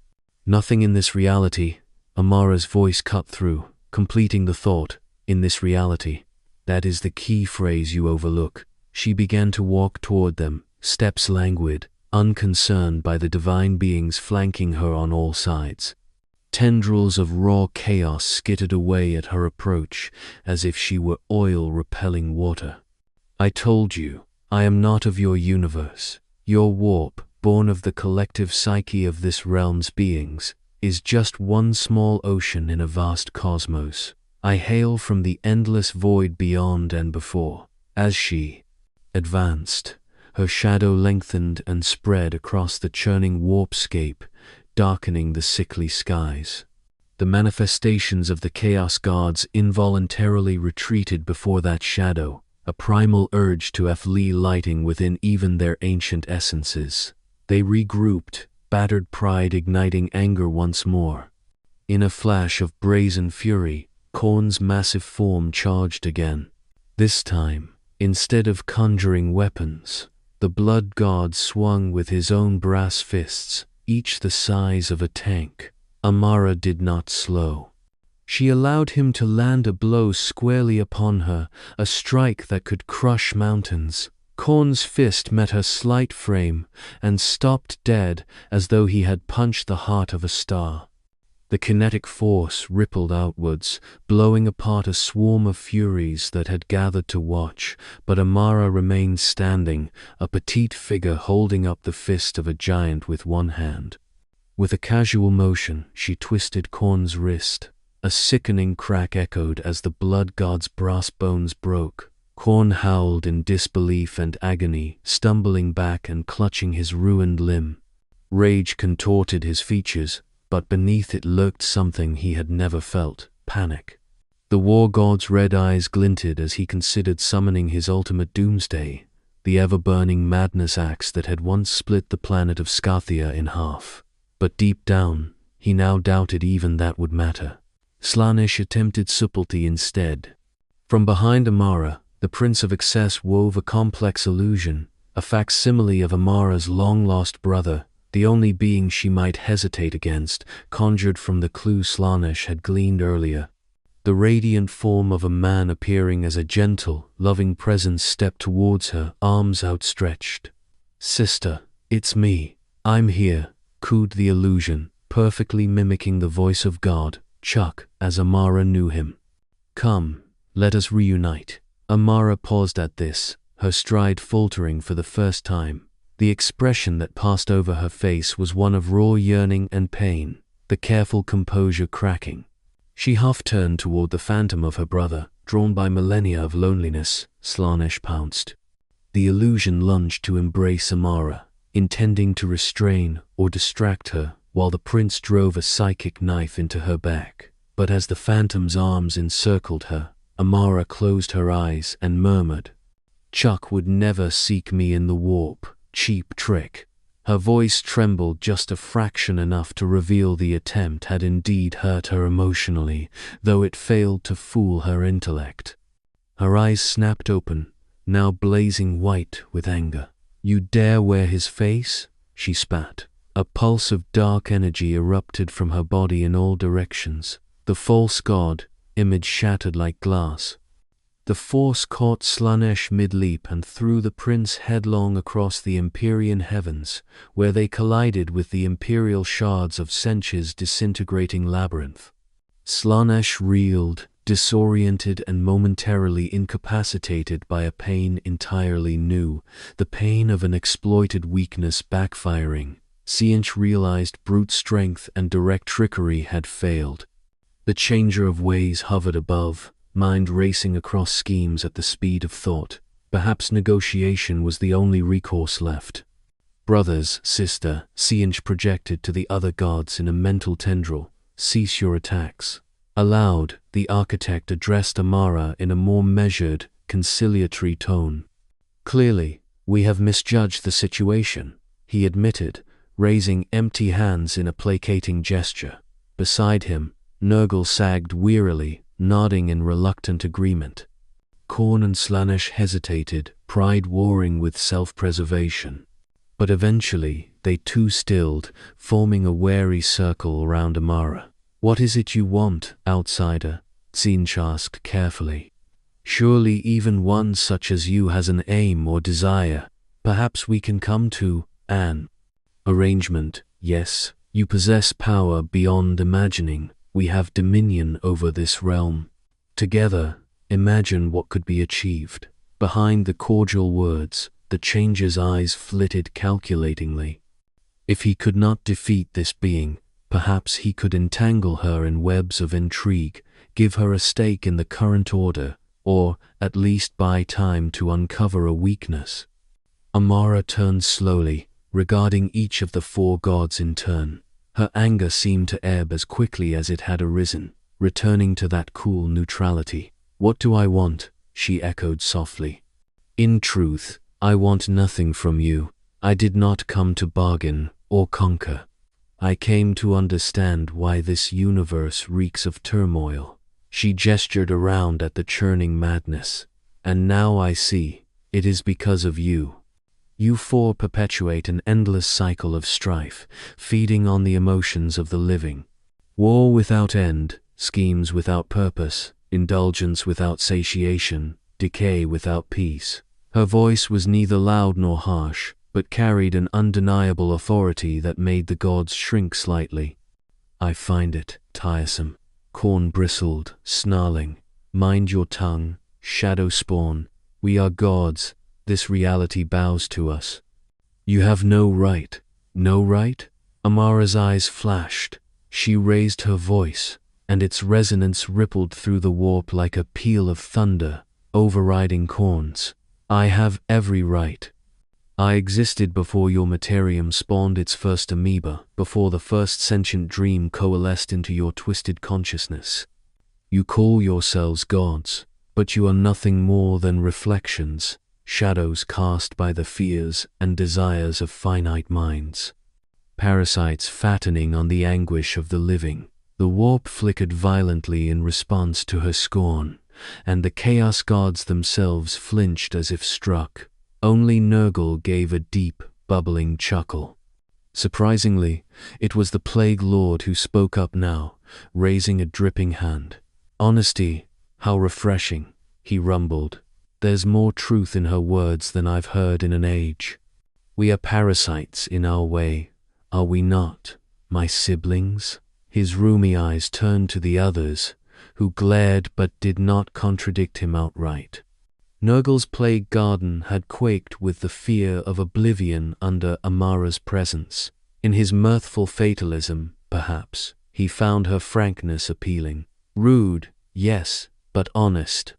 Nothing in this reality." Amara's voice cut through, completing the thought. "In this reality. That is the key phrase you overlook." She began to walk toward them, steps languid, unconcerned by the divine beings flanking her on all sides. Tendrils of raw chaos skittered away at her approach, as if she were oil repelling water. "I told you, I am not of your universe. Your warp, born of the collective psyche of this realm's beings, is just one small ocean in a vast cosmos. I hail from the endless void beyond and before." As she advanced, her shadow lengthened and spread across the churning warpscape, darkening the sickly skies. The manifestations of the Chaos Gods involuntarily retreated before that shadow, a primal urge to flee lighting within even their ancient essences. They regrouped, battered pride igniting anger once more. In a flash of brazen fury, Khorne's massive form charged again. This time, instead of conjuring weapons, the blood god swung with his own brass fists, each the size of a tank. Amara did not slow. She allowed him to land a blow squarely upon her, a strike that could crush mountains. Khorne's fist met her slight frame and stopped dead as though he had punched the heart of a star. The kinetic force rippled outwards, blowing apart a swarm of furies that had gathered to watch, but Amara remained standing, a petite figure holding up the fist of a giant with one hand. With a casual motion, she twisted Khorne's wrist. A sickening crack echoed as the blood god's brass bones broke. Khorne howled in disbelief and agony, stumbling back and clutching his ruined limb. Rage contorted his features, but beneath it lurked something he had never felt: panic. The war god's red eyes glinted as he considered summoning his ultimate doomsday, the ever-burning madness axe that had once split the planet of Scathia in half. But deep down, he now doubted even that would matter. Slaanesh attempted subtlety instead. From behind Amara, the Prince of Excess wove a complex illusion, a facsimile of Amara's long-lost brother, the only being she might hesitate against, conjured from the clue Slaanesh had gleaned earlier. the radiant form of a man appearing as a gentle, loving presence stepped towards her, arms outstretched. "Sister, it's me. I'm here," cooed the illusion, perfectly mimicking the voice of God, Chuck, as Amara knew him. "Come, let us reunite." Amara paused at this, her stride faltering for the first time. The expression that passed over her face was one of raw yearning and pain, the careful composure cracking. She half turned toward the phantom of her brother, drawn by millennia of loneliness. Slaanesh pounced. The illusion lunged to embrace Amara, intending to restrain or distract her, while the prince drove a psychic knife into her back. But as the phantom's arms encircled her, Amara closed her eyes and murmured, "Chuck would never seek me in the warp. Cheap trick." Her voice trembled just a fraction, enough to reveal the attempt had indeed hurt her emotionally, though it failed to fool her intellect. Her eyes snapped open, now blazing white with anger. "You dare wear his face?" she spat. A pulse of dark energy erupted from her body in all directions. The false god image shattered like glass. The force caught Slaanesh mid-leap and threw the prince headlong across the Empyrean heavens, where they collided with the imperial shards of Sench's disintegrating labyrinth. Slaanesh reeled, disoriented and momentarily incapacitated by a pain entirely new, the pain of an exploited weakness backfiring. Sench realized brute strength and direct trickery had failed. The changer of ways hovered above, mind racing across schemes at the speed of thought. Perhaps negotiation was the only recourse left. "Brothers, sister," Sench projected to the other gods in a mental tendril, "cease your attacks." Aloud, the architect addressed Amara in a more measured, conciliatory tone. "Clearly, we have misjudged the situation," he admitted, raising empty hands in a placating gesture. Beside him, Nurgle sagged wearily, nodding in reluctant agreement. Khorne and Slaanesh hesitated, pride warring with self-preservation. But eventually, they too stilled, forming a wary circle around Amara. "What is it you want, outsider?" Sench asked carefully. "Surely even one such as you has an aim or desire. Perhaps we can come to an arrangement. Yes, you possess power beyond imagining. We have dominion over this realm. Together, imagine what could be achieved." Behind the cordial words, the changer's eyes flitted calculatingly. If he could not defeat this being, perhaps he could entangle her in webs of intrigue, give her a stake in the current order, or at least buy time to uncover a weakness. Amara turned slowly, regarding each of the four gods in turn. Her anger seemed to ebb as quickly as it had arisen, returning to that cool neutrality. "What do I want?" she echoed softly. "In truth, I want nothing from you. I did not come to bargain or conquer. I came to understand why this universe reeks of turmoil." She gestured around at the churning madness. "And now I see, it is because of you. You four perpetuate an endless cycle of strife, feeding on the emotions of the living. War without end, schemes without purpose, indulgence without satiation, decay without peace." Her voice was neither loud nor harsh, but carried an undeniable authority that made the gods shrink slightly. "I find it tiresome." Khorne bristled, snarling. "Mind your tongue, shadow spawn. We are gods. This reality bows to us." "You have no right." "No right?" Amara's eyes flashed. She raised her voice, and its resonance rippled through the warp like a peal of thunder, overriding Khorne's. "I have every right. I existed before your materium spawned its first amoeba, before the first sentient dream coalesced into your twisted consciousness. You call yourselves gods, but you are nothing more than reflections, shadows cast by the fears and desires of finite minds. Parasites fattening on the anguish of the living." The warp flickered violently in response to her scorn, and the chaos gods themselves flinched as if struck. Only Nurgle gave a deep, bubbling chuckle. Surprisingly, it was the Plague Lord who spoke up now, raising a dripping hand. Honesty, how refreshing, he rumbled. There's more truth in her words than I've heard in an age. We are parasites in our way, are we not, my siblings? His rheumy eyes turned to the others, who glared but did not contradict him outright. Nurgle's plague garden had quaked with the fear of oblivion under Amara's presence. In his mirthful fatalism, perhaps, he found her frankness appealing. Rude, yes, but honest.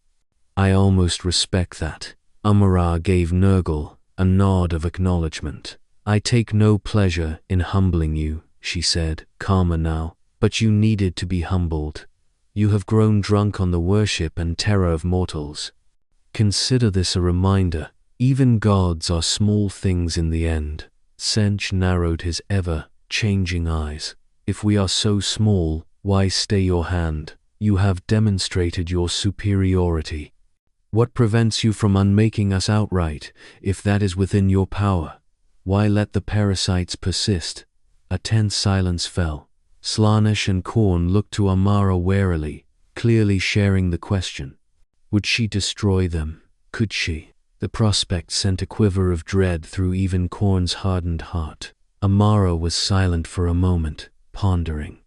I almost respect that. Amara gave Nurgle a nod of acknowledgement. I take no pleasure in humbling you, she said, calmer now, but you needed to be humbled. You have grown drunk on the worship and terror of mortals. Consider this a reminder. Even gods are small things in the end. Sench narrowed his ever-changing eyes. If we are so small, why stay your hand? You have demonstrated your superiority. What prevents you from unmaking us outright, if that is within your power? Why let the parasites persist? A tense silence fell. Slaanesh and Khorne looked to Amara warily, clearly sharing the question. Would she destroy them? Could she? The prospect sent a quiver of dread through even Khorne's hardened heart. Amara was silent for a moment, pondering.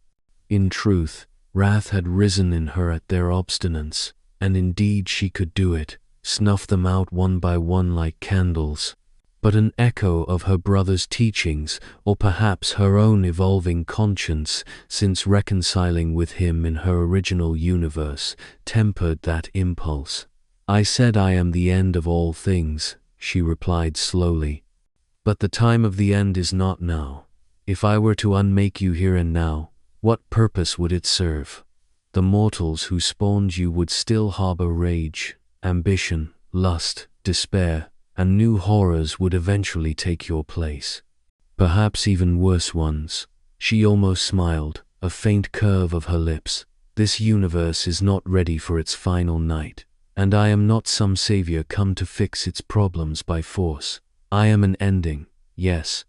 In truth, wrath had risen in her at their obstinance, and indeed she could do it, snuff them out one by one like candles. But an echo of her brother's teachings, or perhaps her own evolving conscience since reconciling with him in her original universe, tempered that impulse. I said I am the end of all things, she replied slowly. But the time of the end is not now. If I were to unmake you here and now, what purpose would it serve? The mortals who spawned you would still harbor rage, ambition, lust, despair, and new horrors would eventually take your place. Perhaps even worse ones. She almost smiled, a faint curve of her lips. This universe is not ready for its final night, and I am not some savior come to fix its problems by force. I am an ending, yes,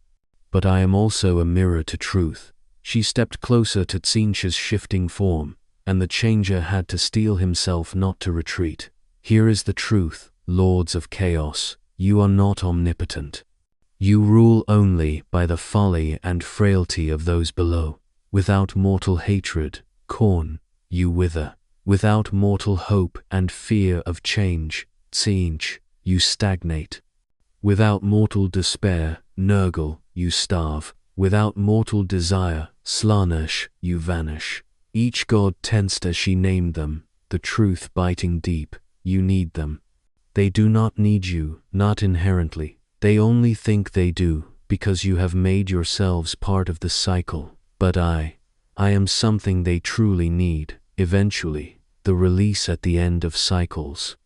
but I am also a mirror to truth. She stepped closer to Tzeentch's shifting form, and the changer had to steel himself not to retreat. Here is the truth, lords of chaos. You are not omnipotent. You rule only by the folly and frailty of those below. Without mortal hatred, Khorne, you wither. Without mortal hope and fear of change, Tzeentch, you stagnate. Without mortal despair, Nurgle, you starve. Without mortal desire, Slaanesh, you vanish. Each god tensed as she named them, the truth biting deep. You need them. They do not need you, not inherently. They only think they do, because you have made yourselves part of the cycle. But I am something they truly need, eventually, the release at the end of cycles.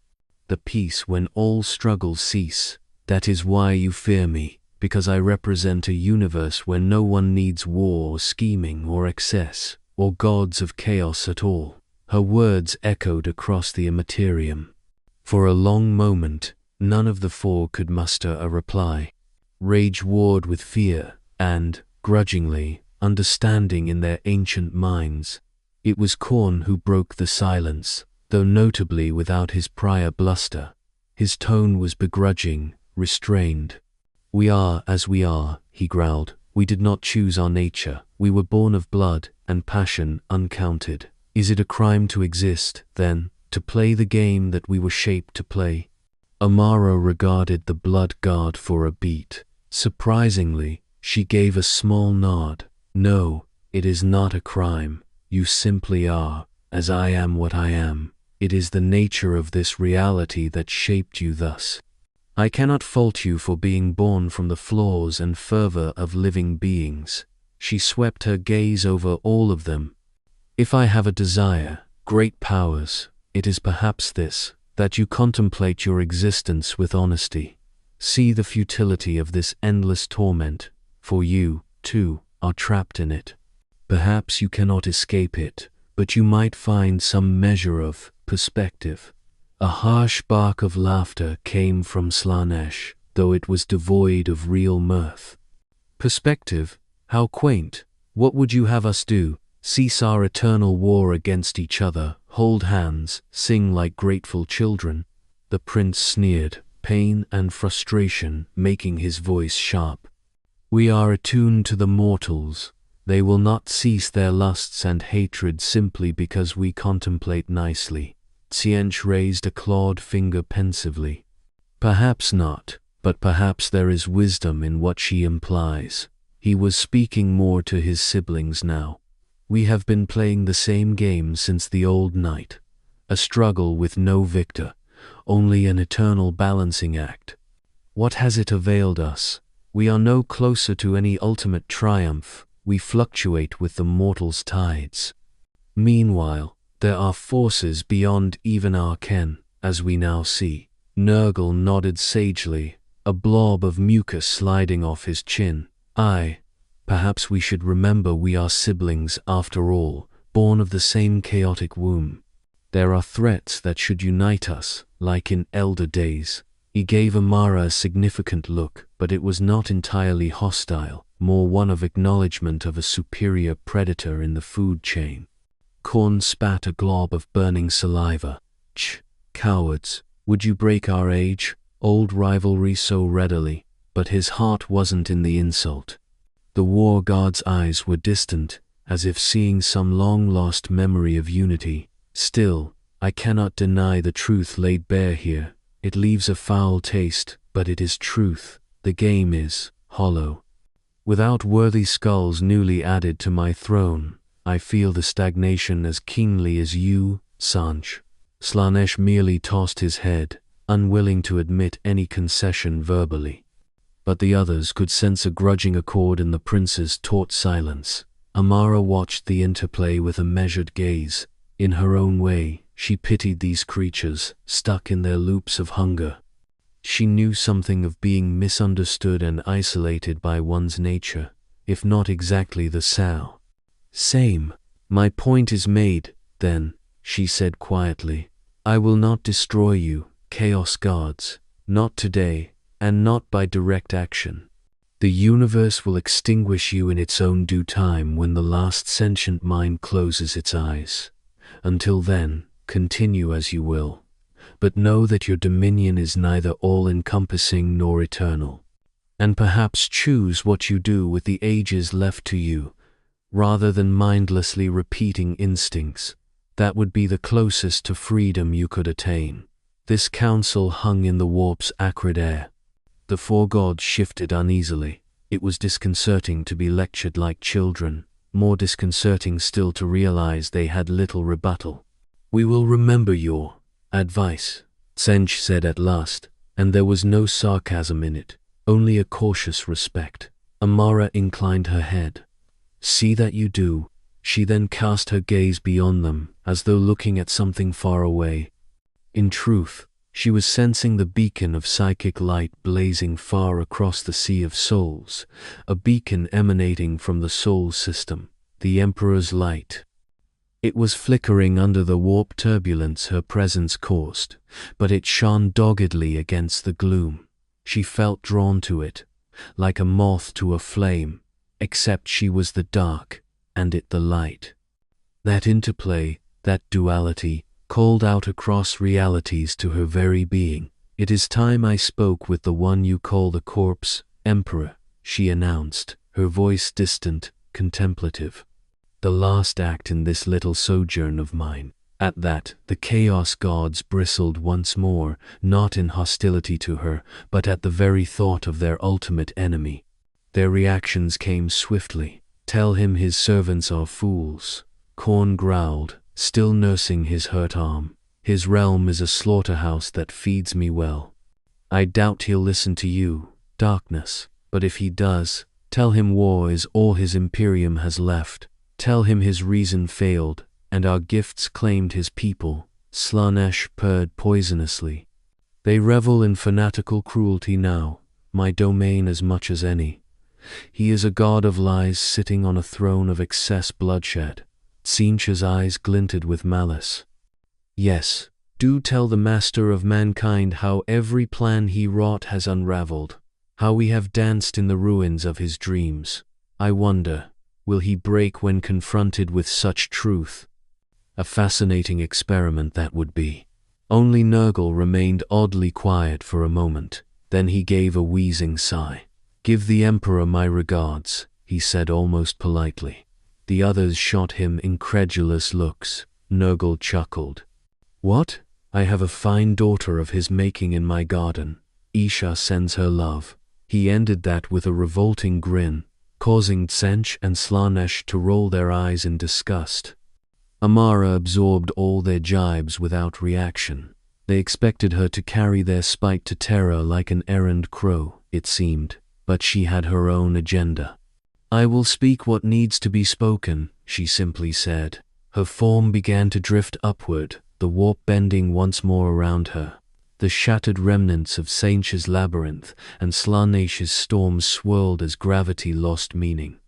The peace when all struggles cease. That is why you fear me, because I represent a universe where no one needs war or scheming or excess, or gods of chaos at all. Her words echoed across the immaterium. For a long moment, none of the four could muster a reply. Rage warred with fear, and, grudgingly, understanding in their ancient minds. It was Khorne who broke the silence, though notably without his prior bluster. His tone was begrudging, restrained. We are as we are, he growled. We did not choose our nature. We were born of blood and passion uncounted. Is it a crime to exist, then? To play the game that we were shaped to play? Amara regarded the blood god for a beat. Surprisingly, she gave a small nod. No, it is not a crime. You simply are, as I am what I am. It is the nature of this reality that shaped you thus. I cannot fault you for being born from the flaws and fervor of living beings. She swept her gaze over all of them. If I have a desire, great powers, it is perhaps this, that you contemplate your existence with honesty. See the futility of this endless torment, for you, too, are trapped in it. Perhaps you cannot escape it, but you might find some measure of perspective. A harsh bark of laughter came from Slaanesh, though it was devoid of real mirth. Perspective? How quaint! What would you have us do? Cease our eternal war against each other, hold hands, sing like grateful children." The prince sneered, pain and frustration making his voice sharp. "We are attuned to the mortals. They will not cease their lusts and hatred simply because we contemplate nicely." Tsiench raised a clawed finger pensively. "Perhaps not, but perhaps there is wisdom in what she implies." He was speaking more to his siblings now. "We have been playing the same game since the old night. A struggle with no victor, only an eternal balancing act. What has it availed us? We are no closer to any ultimate triumph. We fluctuate with the mortal's tides. Meanwhile, there are forces beyond even our ken, as we now see." Nurgle nodded sagely, a blob of mucus sliding off his chin. "Aye, perhaps we should remember we are siblings after all, born of the same chaotic womb. There are threats that should unite us, like in elder days." He gave Amara a significant look, but it was not entirely hostile, more one of acknowledgement of a superior predator in the food chain. Khorne spat a glob of burning saliva. "Ch, cowards, would you break our age-old rivalry so readily?" But his heart wasn't in the insult. The war god's eyes were distant, as if seeing some long-lost memory of unity. "Still, I cannot deny the truth laid bare here. It leaves a foul taste, but it is truth. The game is hollow. Without worthy skulls newly added to my throne, I feel the stagnation as keenly as you, Sanch." Slaanesh merely tossed his head, unwilling to admit any concession verbally. But the others could sense a grudging accord in the prince's taut silence. Amara watched the interplay with a measured gaze. In her own way, she pitied these creatures, stuck in their loops of hunger. She knew something of being misunderstood and isolated by one's nature, if not exactly the same. "My point is made, then," she said quietly. "I will not destroy you, Chaos Guards, not today, and not by direct action. The universe will extinguish you in its own due time when the last sentient mind closes its eyes. Until then, continue as you will. But know that your dominion is neither all-encompassing nor eternal. And perhaps choose what you do with the ages left to you, rather than mindlessly repeating instincts. That would be the closest to freedom you could attain." This counsel hung in the warp's acrid air. The four gods shifted uneasily. It was disconcerting to be lectured like children, more disconcerting still to realize they had little rebuttal. "We will remember your advice," Tsench said at last, and there was no sarcasm in it, only a cautious respect. Amara inclined her head. "See that you do." She then cast her gaze beyond them, as though looking at something far away. In truth, she was sensing the beacon of psychic light blazing far across the sea of souls, a beacon emanating from the soul system, the Emperor's light. It was flickering under the warp turbulence her presence caused, but it shone doggedly against the gloom. She felt drawn to it, like a moth to a flame, except she was the dark, and it the light. That interplay, that duality, called out across realities to her very being. "It is time I spoke with the one you call the corpse, Emperor," she announced, her voice distant, contemplative. "The last act in this little sojourn of mine." At that, the Chaos Gods bristled once more, not in hostility to her, but at the very thought of their ultimate enemy. Their reactions came swiftly. "Tell him his servants are fools," Khorne growled, still nursing his hurt arm. "His realm is a slaughterhouse that feeds me well. I doubt he'll listen to you, Darkness, but if he does, tell him war is all his Imperium has left. Tell him his reason failed, and our gifts claimed his people." Slaanesh purred poisonously. "They revel in fanatical cruelty now, my domain as much as any. He is a god of lies sitting on a throne of excess bloodshed." Tsench's eyes glinted with malice. "Yes, do tell the master of mankind how every plan he wrought has unraveled, how we have danced in the ruins of his dreams. I wonder, will he break when confronted with such truth?" A fascinating experiment that would be. Only Nurgle remained oddly quiet for a moment. Then he gave a wheezing sigh. "Give the Emperor my regards," he said almost politely. The others shot him incredulous looks. Nurgle chuckled. "What? I have a fine daughter of his making in my garden. Isha sends her love." He ended that with a revolting grin, causing Tsench and Slaanesh to roll their eyes in disgust. Amara absorbed all their jibes without reaction. They expected her to carry their spite to terror like an errant crow, it seemed, but she had her own agenda. "I will speak what needs to be spoken," she simply said. Her form began to drift upward, the warp bending once more around her. The shattered remnants of Tsench's labyrinth and Slaanesh's storm swirled as gravity lost meaning.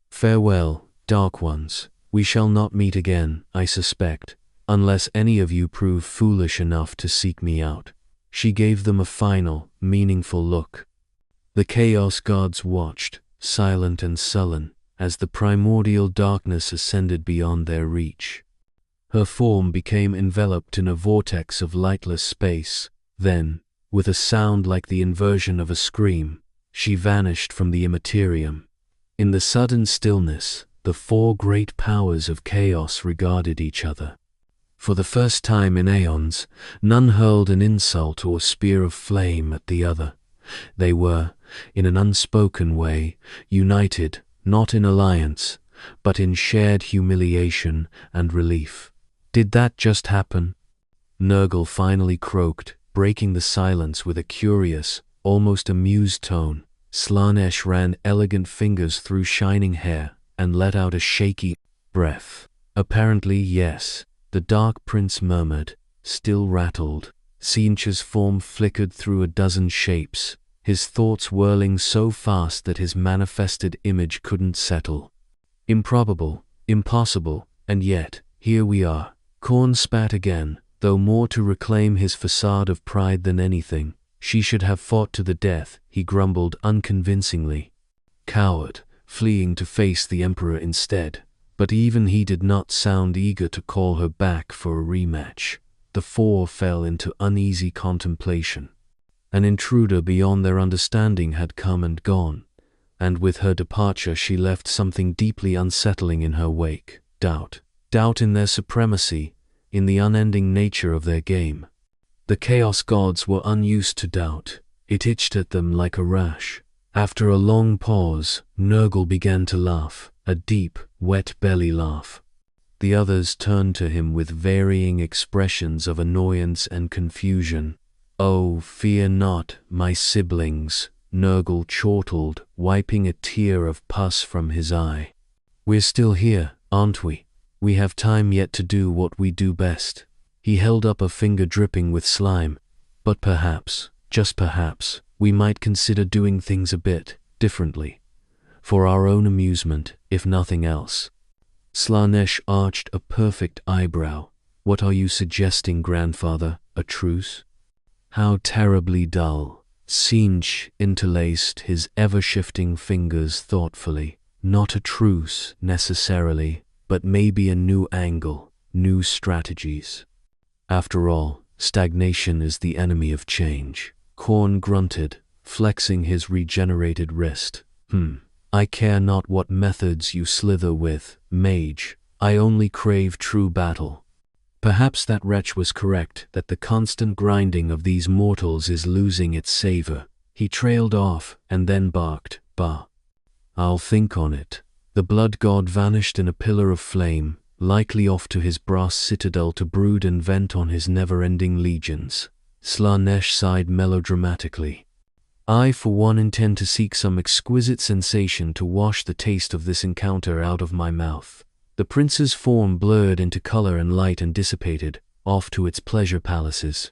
"Farewell, Dark Ones. We shall not meet again, I suspect, unless any of you prove foolish enough to seek me out." She gave them a final, meaningful look. The Chaos Gods watched, silent and sullen, as the primordial darkness ascended beyond their reach. Her form became enveloped in a vortex of lightless space. Then, with a sound like the inversion of a scream, she vanished from the immaterium. In the sudden stillness, the four great powers of chaos regarded each other. For the first time in aeons, none hurled an insult or spear of flame at the other. They were, in an unspoken way, united, not in alliance, but in shared humiliation and relief. "Did that just happen?" Nurgle finally croaked, breaking the silence with a curious, almost amused tone. Slaanesh ran elegant fingers through shining hair and let out a shaky breath. "Apparently, yes," the Dark Prince murmured, still rattled. Tsench's form flickered through a dozen shapes, his thoughts whirling so fast that his manifested image couldn't settle. "Improbable, impossible, and yet, here we are." Khorne spat again, though more to reclaim his facade of pride than anything. "She should have fought to the death," he grumbled unconvincingly. "Coward, fleeing to face the Emperor instead." But even he did not sound eager to call her back for a rematch. The four fell into uneasy contemplation. An intruder beyond their understanding had come and gone, and with her departure she left something deeply unsettling in her wake. Doubt. Doubt in their supremacy, in the unending nature of their game. The Chaos Gods were unused to doubt. It itched at them like a rash. After a long pause, Nurgle began to laugh, a deep, wet belly laugh. The others turned to him with varying expressions of annoyance and confusion. "Oh, fear not, my siblings," Nurgle chortled, wiping a tear of pus from his eye. "We're still here, aren't we? We have time yet to do what we do best." He held up a finger dripping with slime. "But perhaps, just perhaps, we might consider doing things a bit differently. For our own amusement, if nothing else." Slaanesh arched a perfect eyebrow. "What are you suggesting, grandfather? A truce?" "How terribly dull." Tsench interlaced his ever-shifting fingers thoughtfully. "Not a truce, necessarily, but maybe a new angle, new strategies. After all, stagnation is the enemy of change." Khorne grunted, flexing his regenerated wrist. "I care not what methods you slither with, mage. I only crave true battle." Perhaps that wretch was correct, that the constant grinding of these mortals is losing its savor. He trailed off, and then barked, "Bah! I'll think on it." The blood god vanished in a pillar of flame, likely off to his brass citadel to brood and vent on his never-ending legions. Slaanesh sighed melodramatically. "I for one intend to seek some exquisite sensation to wash the taste of this encounter out of my mouth." The prince's form blurred into color and light and dissipated, off to its pleasure palaces.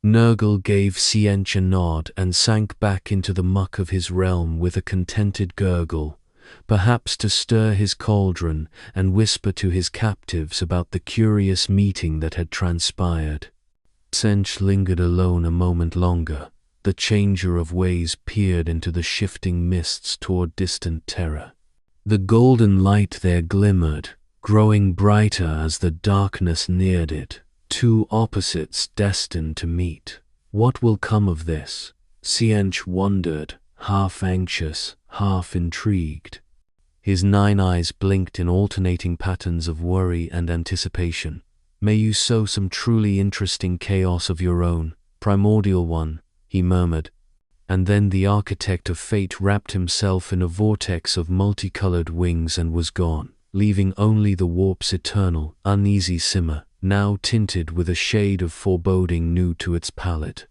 Nurgle gave Tsench a nod and sank back into the muck of his realm with a contented gurgle, perhaps to stir his cauldron and whisper to his captives about the curious meeting that had transpired. Tsench lingered alone a moment longer. The changer of ways peered into the shifting mists toward distant terror. The golden light there glimmered, growing brighter as the darkness neared it, two opposites destined to meet. What will come of this? Siench wondered, half anxious, half intrigued. His 9 eyes blinked in alternating patterns of worry and anticipation. May you sow some truly interesting chaos of your own, Primordial One, he murmured. And then the architect of fate wrapped himself in a vortex of multicolored wings and was gone, leaving only the warp's eternal, uneasy simmer, now tinted with a shade of foreboding new to its palette.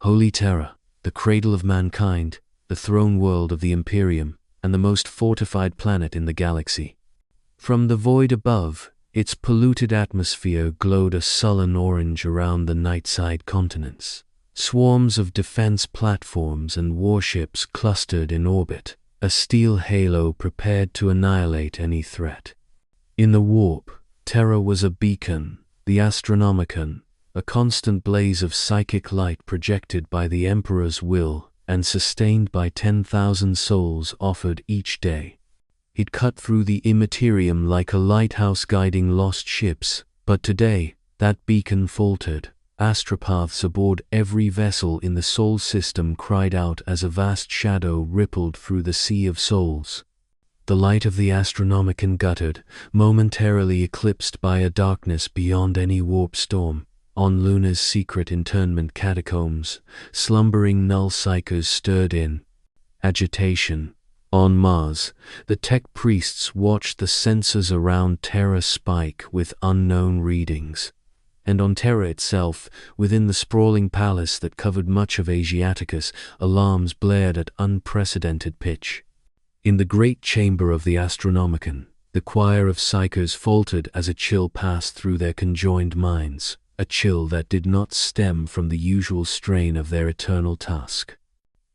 Holy Terra, the cradle of mankind, the throne world of the Imperium, and the most fortified planet in the galaxy. From the void above, its polluted atmosphere glowed a sullen orange around the nightside continents. Swarms of defense platforms and warships clustered in orbit, a steel halo prepared to annihilate any threat. In the warp, Terra was a beacon, the Astronomicon, a constant blaze of psychic light projected by the Emperor's will and sustained by 10,000 souls offered each day. It cut through the immaterium like a lighthouse guiding lost ships, but today, that beacon faltered. Astropaths aboard every vessel in the Sol system cried out as a vast shadow rippled through the sea of souls. The light of the Astronomicon guttered, momentarily eclipsed by a darkness beyond any warp storm. On Luna's secret internment catacombs, slumbering null psychers stirred in agitation. On Mars, the tech priests watched the sensors around Terra spike with unknown readings. And on Terra itself, within the sprawling palace that covered much of Asiaticus, alarms blared at unprecedented pitch. In the great chamber of the Astronomicon, the choir of psychers faltered as a chill passed through their conjoined minds, a chill that did not stem from the usual strain of their eternal task.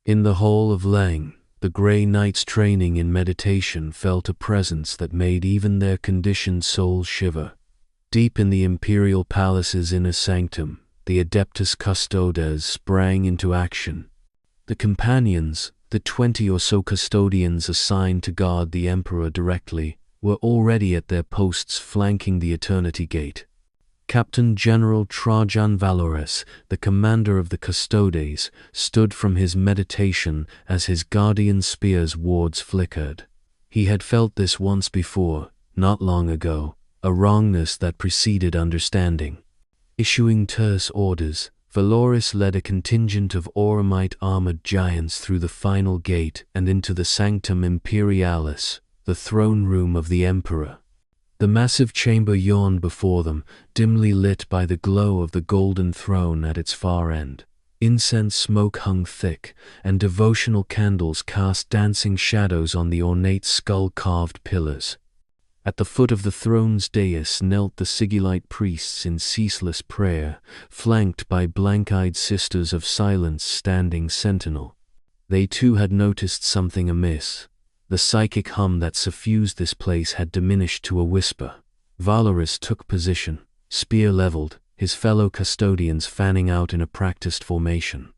In the hall of Lang, the Grey Knights training in meditation felt a presence that made even their conditioned souls shiver. Deep in the Imperial Palace's inner sanctum, the Adeptus Custodes sprang into action. The companions, the 20 or so custodians assigned to guard the Emperor directly, were already at their posts flanking the Eternity Gate. Captain General Trajan Valores, the commander of the Custodes, stood from his meditation as his guardian spear's wards flickered. He had felt this once before, not long ago, a wrongness that preceded understanding. Issuing terse orders, Valores led a contingent of Auramite armored giants through the final gate and into the Sanctum Imperialis, the throne room of the Emperor. The massive chamber yawned before them, dimly lit by the glow of the golden throne at its far end. Incense smoke hung thick, and devotional candles cast dancing shadows on the ornate skull-carved pillars. At the foot of the throne's dais knelt the Sigillite priests in ceaseless prayer, flanked by blank-eyed sisters of silence standing sentinel. They too had noticed something amiss. The psychic hum that suffused this place had diminished to a whisper. Valores took position, spear leveled, his fellow custodians fanning out in a practiced formation.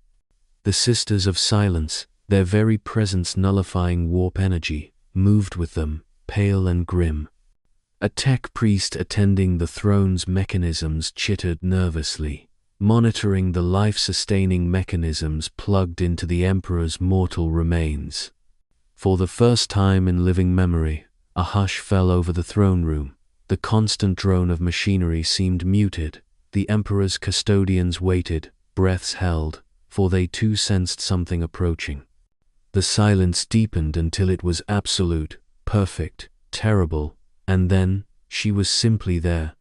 The Sisters of Silence, their very presence nullifying warp energy, moved with them, pale and grim. A tech priest attending the throne's mechanisms chittered nervously, monitoring the life-sustaining mechanisms plugged into the Emperor's mortal remains. For the first time in living memory, a hush fell over the throne room. The constant drone of machinery seemed muted. The Emperor's custodians waited, breaths held, for they too sensed something approaching. The silence deepened until it was absolute, perfect, terrible, and then, she was simply there.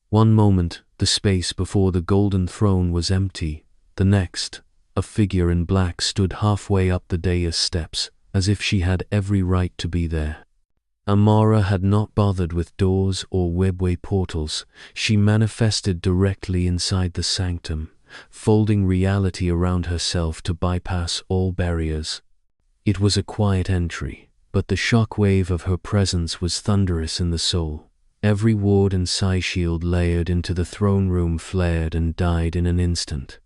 One moment, the space before the golden throne was empty. The next, a figure in black stood halfway up the dais steps, as if she had every right to be there. Amara had not bothered with doors or webway portals. She manifested directly inside the sanctum, folding reality around herself to bypass all barriers. It was a quiet entry, but the shockwave of her presence was thunderous in the soul. Every ward and psi shield layered into the throne room flared and died in an instant.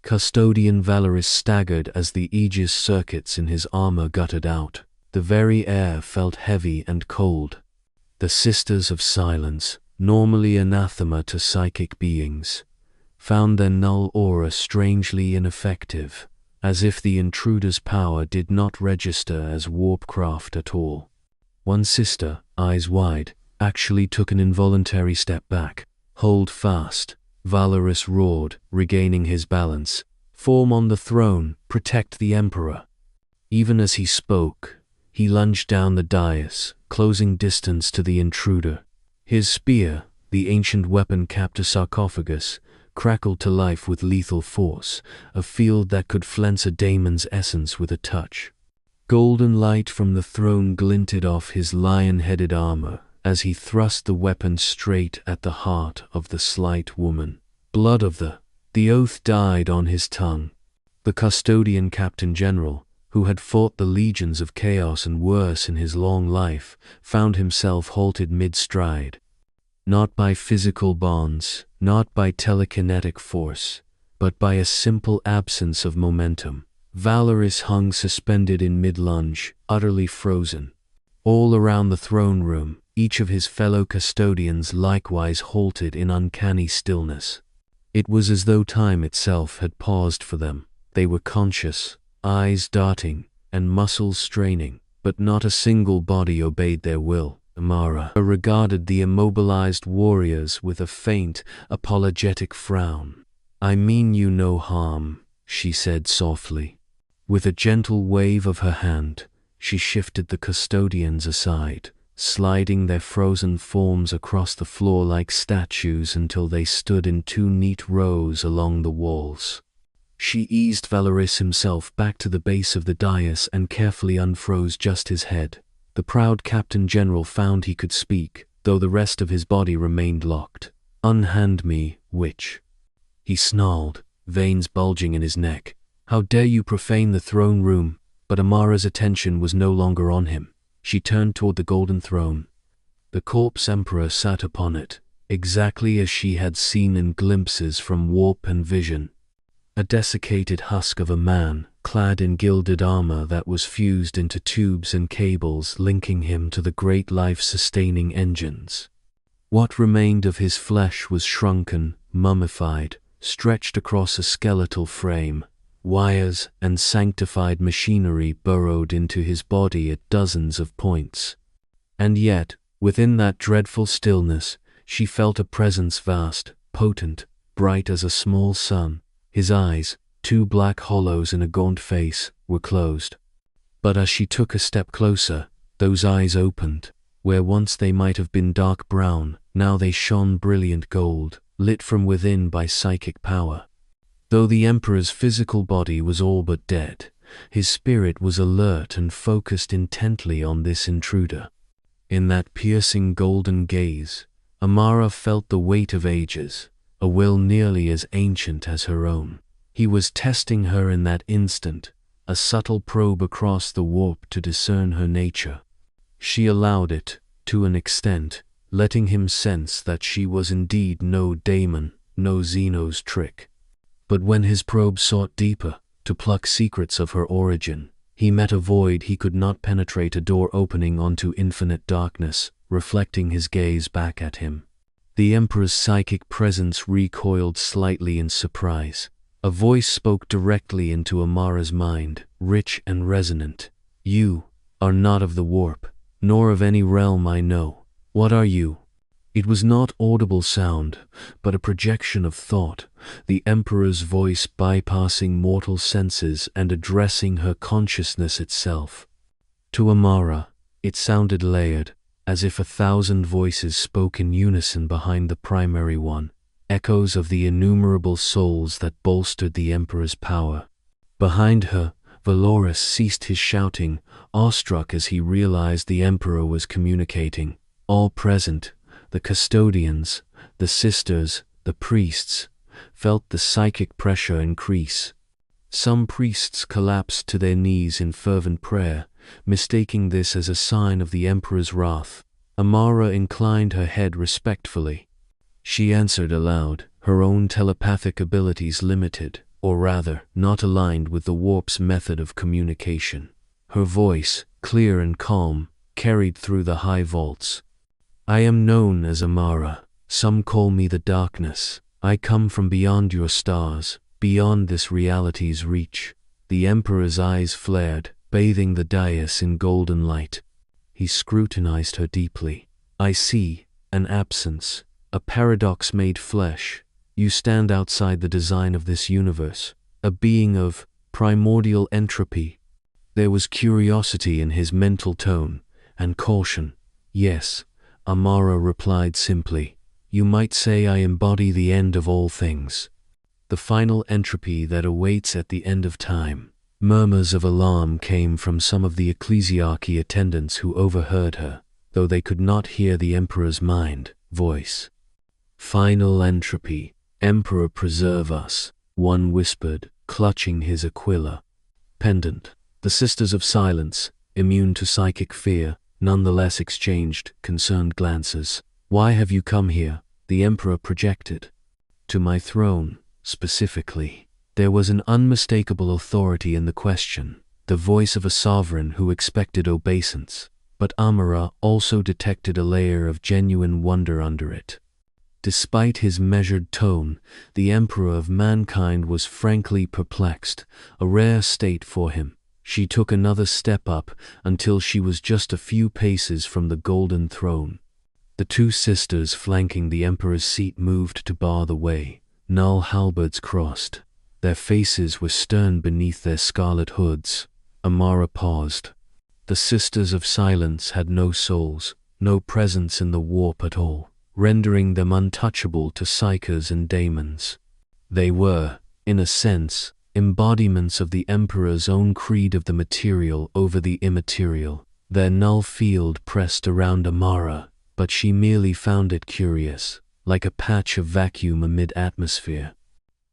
Custodian Valores staggered as the Aegis circuits in his armor guttered out. The very air felt heavy and cold. The Sisters of Silence, normally anathema to psychic beings, found their null aura strangely ineffective, as if the intruder's power did not register as warpcraft at all. One sister, eyes wide, actually took an involuntary step back. "Hold fast," Valorous roared, regaining his balance. "Form on the throne, protect the Emperor." Even as he spoke, he lunged down the dais, closing distance to the intruder. His spear, the ancient weapon capped a sarcophagus, crackled to life with lethal force, a field that could flense a daemon's essence with a touch. Golden light from the throne glinted off his lion-headed armor as he thrust the weapon straight at the heart of the slight woman. Blood of the oath died on his tongue. The custodian captain general, who had fought the legions of chaos and worse in his long life, found himself halted mid-stride. Not by physical bonds, not by telekinetic force, but by a simple absence of momentum. Valorous hung suspended in mid-lunge, utterly frozen. All around the throne room, each of his fellow custodians likewise halted in uncanny stillness. It was as though time itself had paused for them. They were conscious, eyes darting, and muscles straining, but not a single body obeyed their will. Amara regarded the immobilized warriors with a faint, apologetic frown. "I mean you no harm," she said softly. With a gentle wave of her hand, she shifted the custodians aside, sliding their frozen forms across the floor like statues until they stood in two neat rows along the walls. She eased Valorous himself back to the base of the dais and carefully unfroze just his head. The proud Captain General found he could speak, though the rest of his body remained locked. "Unhand me, witch," he snarled, veins bulging in his neck. "How dare you profane the throne room?" But Amara's attention was no longer on him. She turned toward the golden throne. The corpse emperor sat upon it, exactly as she had seen in glimpses from warp and vision. A desiccated husk of a man, clad in gilded armor that was fused into tubes and cables linking him to the great life-sustaining engines. What remained of his flesh was shrunken, mummified, stretched across a skeletal frame. Wires and sanctified machinery burrowed into his body at dozens of points. And yet, within that dreadful stillness, she felt a presence vast, potent, bright as a small sun. His eyes, two black hollows in a gaunt face, were closed. But as she took a step closer, those eyes opened. Where once they might have been dark brown, now they shone brilliant gold, lit from within by psychic power. Though the Emperor's physical body was all but dead, his spirit was alert and focused intently on this intruder. In that piercing golden gaze, Amara felt the weight of ages, a will nearly as ancient as her own. He was testing her in that instant, a subtle probe across the warp to discern her nature. She allowed it, to an extent, letting him sense that she was indeed no daemon, no Xeno's trick. But when his probe sought deeper, to pluck secrets of her origin, he met a void he could not penetrate, a door opening onto infinite darkness, reflecting his gaze back at him. The Emperor's psychic presence recoiled slightly in surprise. A voice spoke directly into Amara's mind, rich and resonant. "You are not of the warp, nor of any realm I know. What are you?" It was not audible sound, but a projection of thought, the Emperor's voice bypassing mortal senses and addressing her consciousness itself. To Amara, it sounded layered, as if 1,000 voices spoke in unison behind the primary one, echoes of the innumerable souls that bolstered the Emperor's power. Behind her, Valorous ceased his shouting, awestruck as he realized the Emperor was communicating. All present, the custodians, the sisters, the priests, felt the psychic pressure increase. Some priests collapsed to their knees in fervent prayer, mistaking this as a sign of the Emperor's wrath. Amara inclined her head respectfully. She answered aloud, her own telepathic abilities limited, or rather, not aligned with the warp's method of communication. Her voice, clear and calm, carried through the high vaults. I am known as Amara. Some call me the Darkness. I come from beyond your stars, beyond this reality's reach. The Emperor's eyes flared, bathing the dais in golden light. He scrutinized her deeply. I see an absence, a paradox made flesh. You stand outside the design of this universe, a being of primordial entropy. There was curiosity in his mental tone, and caution. Yes, Amara replied simply. You might say I embody the end of all things. The final entropy that awaits at the end of time. Murmurs of alarm came from some of the ecclesiarchy attendants who overheard her, though they could not hear the Emperor's voice. Final entropy. Emperor preserve us, one whispered, clutching his Aquila pendant. The Sisters of Silence, immune to psychic fear, nonetheless exchanged concerned glances. Why have you come here? The Emperor projected. To my throne, specifically. There was an unmistakable authority in the question, the voice of a sovereign who expected obeisance, but Amara also detected a layer of genuine wonder under it. Despite his measured tone, the Emperor of mankind was frankly perplexed, a rare state for him. She took another step up until she was just a few paces from the golden throne. The two sisters flanking the Emperor's seat moved to bar the way, null halberds crossed. Their faces were stern beneath their scarlet hoods. Amara paused. The Sisters of Silence had no souls, no presence in the warp at all, rendering them untouchable to psychers and daemons. They were, in a sense, embodiments of the Emperor's own creed of the material over the immaterial. Their null field pressed around Amara, but she merely found it curious, like a patch of vacuum amid atmosphere.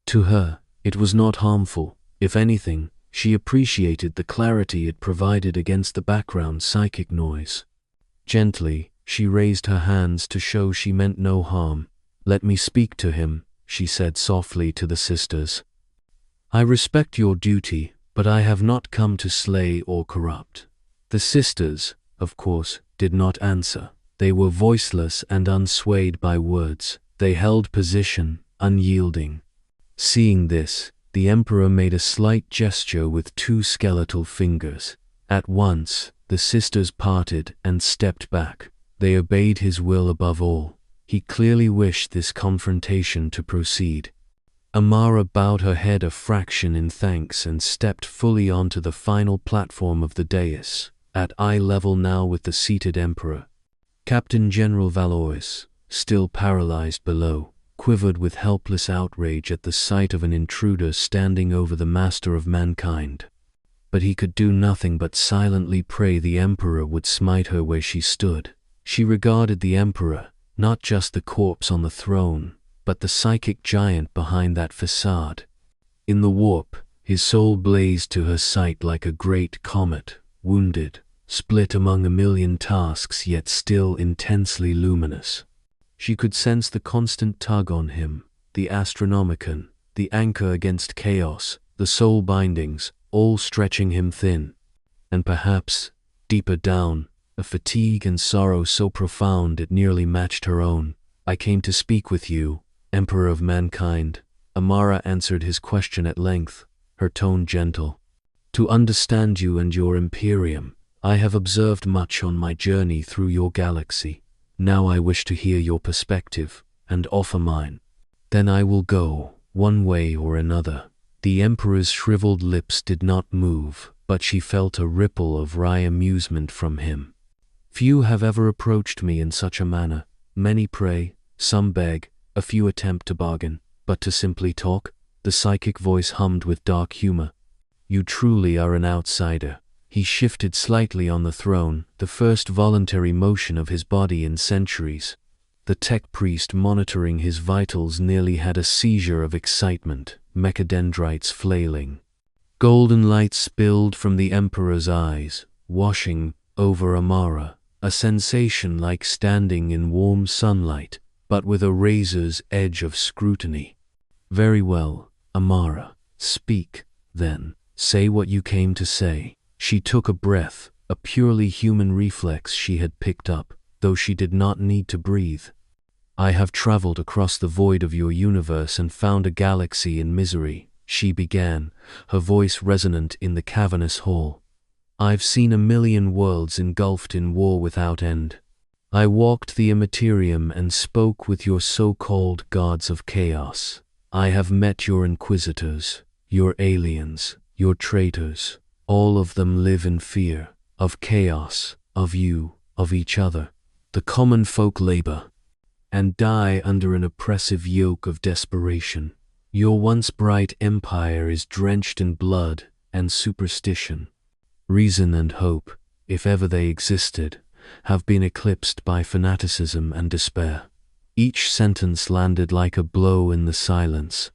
To her, it was not harmful. If anything, she appreciated the clarity it provided against the background psychic noise. Gently, she raised her hands to show she meant no harm. Let me speak to him, she said softly to the sisters. I respect your duty, but I have not come to slay or corrupt. The sisters, of course, did not answer. They were voiceless and unswayed by words. They held position, unyielding. Seeing this, the Emperor made a slight gesture with two skeletal fingers. At once, the sisters parted and stepped back. They obeyed his will above all. He clearly wished this confrontation to proceed. Amara bowed her head a fraction in thanks and stepped fully onto the final platform of the dais, at eye level now with the seated Emperor. Captain General Valois, still paralyzed below, quivered with helpless outrage at the sight of an intruder standing over the master of mankind. But he could do nothing but silently pray the Emperor would smite her where she stood. She regarded the Emperor, not just the corpse on the throne, but the psychic giant behind that facade. In the warp, his soul blazed to her sight like a great comet, wounded, split among a million tasks yet still intensely luminous. She could sense the constant tug on him, the Astronomicon, the anchor against chaos, the soul bindings, all stretching him thin. And perhaps, deeper down, a fatigue and sorrow so profound it nearly matched her own. I came to speak with you, Emperor of mankind. Amara answered his question at length, her tone gentle. To understand you and your Imperium, I have observed much on my journey through your galaxy. Now I wish to hear your perspective, and offer mine. Then I will go, one way or another. The Emperor's shriveled lips did not move, but she felt a ripple of wry amusement from him. Few have ever approached me in such a manner. Many pray, some beg, a few attempt to bargain, but to simply talk, the psychic voice hummed with dark humor. You truly are an outsider. He shifted slightly on the throne, the first voluntary motion of his body in centuries. The tech priest monitoring his vitals nearly had a seizure of excitement, mechadendrites flailing. Golden light spilled from the Emperor's eyes, washing over Amara, a sensation like standing in warm sunlight, but with a razor's edge of scrutiny. Very well, Amara, speak, then. Say what you came to say. She took a breath, a purely human reflex she had picked up. The though she did not need to breathe. "I have traveled across the void of your universe and found a galaxy in misery," she began, her voice resonant in the cavernous hall. "I've seen 1,000,000 worlds engulfed in war without end. I walked the immaterium and spoke with your so-called gods of chaos. I have met your inquisitors, your aliens, your traitors. All of them live in fear, of chaos, of you, of each other. The common folk labor and die under an oppressive yoke of desperation. Your once bright empire is drenched in blood and superstition. Reason and hope, if ever they existed, have been eclipsed by fanaticism and despair." Each sentence landed like a blow in the silence.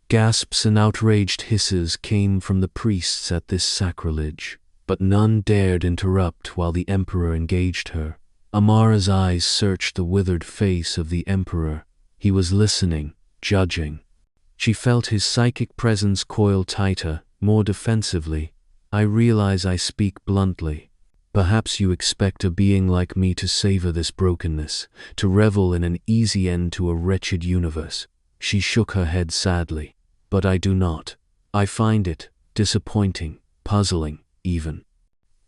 Gasps and outraged hisses came from the priests at this sacrilege, but none dared interrupt while the emperor engaged her. Amara's eyes searched the withered face of the emperor. He was listening, judging. She felt his psychic presence coil tighter, more defensively. "I realize I speak bluntly. Perhaps you expect a being like me to savor this brokenness, to revel in an easy end to a wretched universe." She shook her head sadly. "But I do not. I find it disappointing, puzzling, even.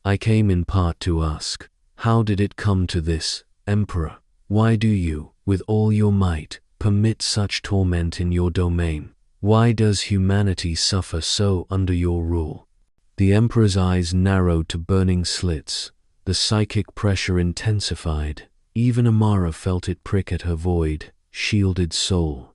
I came in part to ask, how did it come to this, Emperor? Why do you, with all your might, permit such torment in your domain? Why does humanity suffer so under your rule?" The Emperor's eyes narrowed to burning slits. The psychic pressure intensified. Even Amara felt it prick at her void, shielded soul.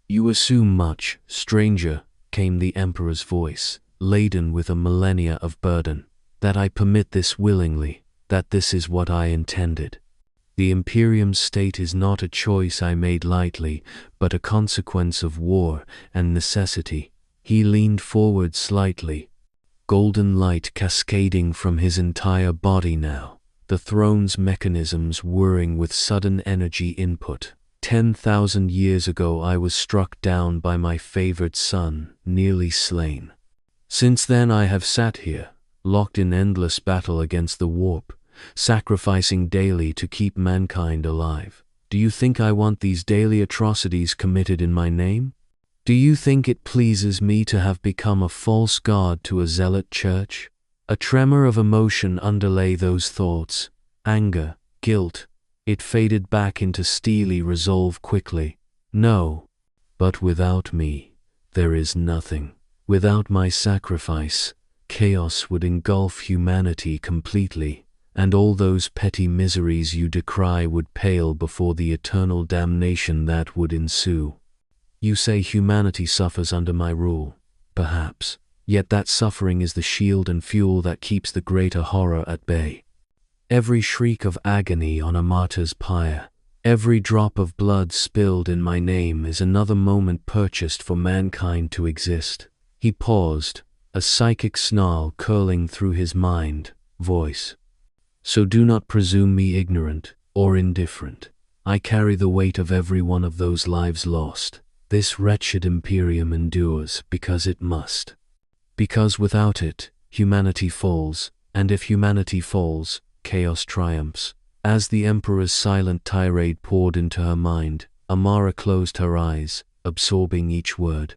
"You assume much, stranger," came the Emperor's voice, laden with a millennia of burden. "That I permit this willingly, that this is what I intended. The Imperium's state is not a choice I made lightly, but a consequence of war and necessity." He leaned forward slightly, golden light cascading from his entire body now, the throne's mechanisms whirring with sudden energy input. 10,000 years ago I was struck down by my favored son, nearly slain. Since then I have sat here, locked in endless battle against the warp, sacrificing daily to keep mankind alive. Do you think I want these daily atrocities committed in my name? Do you think it pleases me to have become a false god to a zealot church? A tremor of emotion underlay those thoughts. Anger, guilt. It faded back into steely resolve quickly. No. But without me, there is nothing. Without my sacrifice, chaos would engulf humanity completely, and all those petty miseries you decry would pale before the eternal damnation that would ensue. You say humanity suffers under my rule, perhaps, yet that suffering is the shield and fuel that keeps the greater horror at bay. Every shriek of agony on a martyr's pyre, every drop of blood spilled in my name is another moment purchased for mankind to exist." He paused, a psychic snarl curling through his mind, voice. "So do not presume me ignorant or indifferent. I carry the weight of every one of those lives lost. This wretched Imperium endures because it must. Because without it, humanity falls, and if humanity falls, chaos triumphs." As the Emperor's silent tirade poured into her mind, Amara closed her eyes, absorbing each word.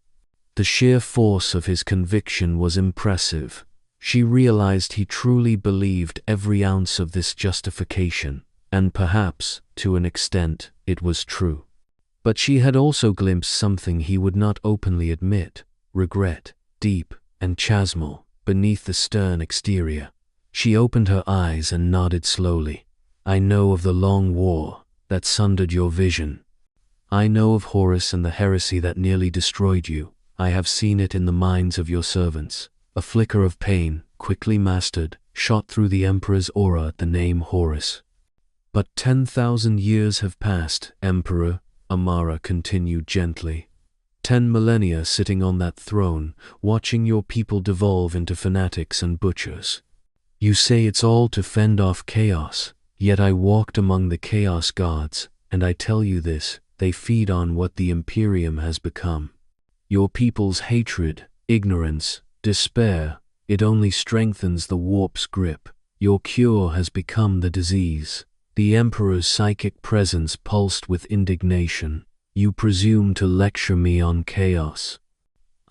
The sheer force of his conviction was impressive. She realized he truly believed every ounce of this justification, and perhaps, to an extent, it was true. But she had also glimpsed something he would not openly admit, regret, deep and chasmal, beneath the stern exterior. She opened her eyes and nodded slowly. "I know of the long war that sundered your vision. I know of Horus and the heresy that nearly destroyed you. I have seen it in the minds of your servants." A flicker of pain, quickly mastered, shot through the Emperor's aura at the name Horus. "But 10,000 years have passed, Emperor," Amara continued gently. 10 millennia sitting on that throne, watching your people devolve into fanatics and butchers. You say it's all to fend off chaos, yet I walked among the chaos gods, and I tell you this, they feed on what the Imperium has become. Your people's hatred, ignorance, despair, it only strengthens the warp's grip. Your cure has become the disease. The Emperor's psychic presence pulsed with indignation. You presume to lecture me on chaos.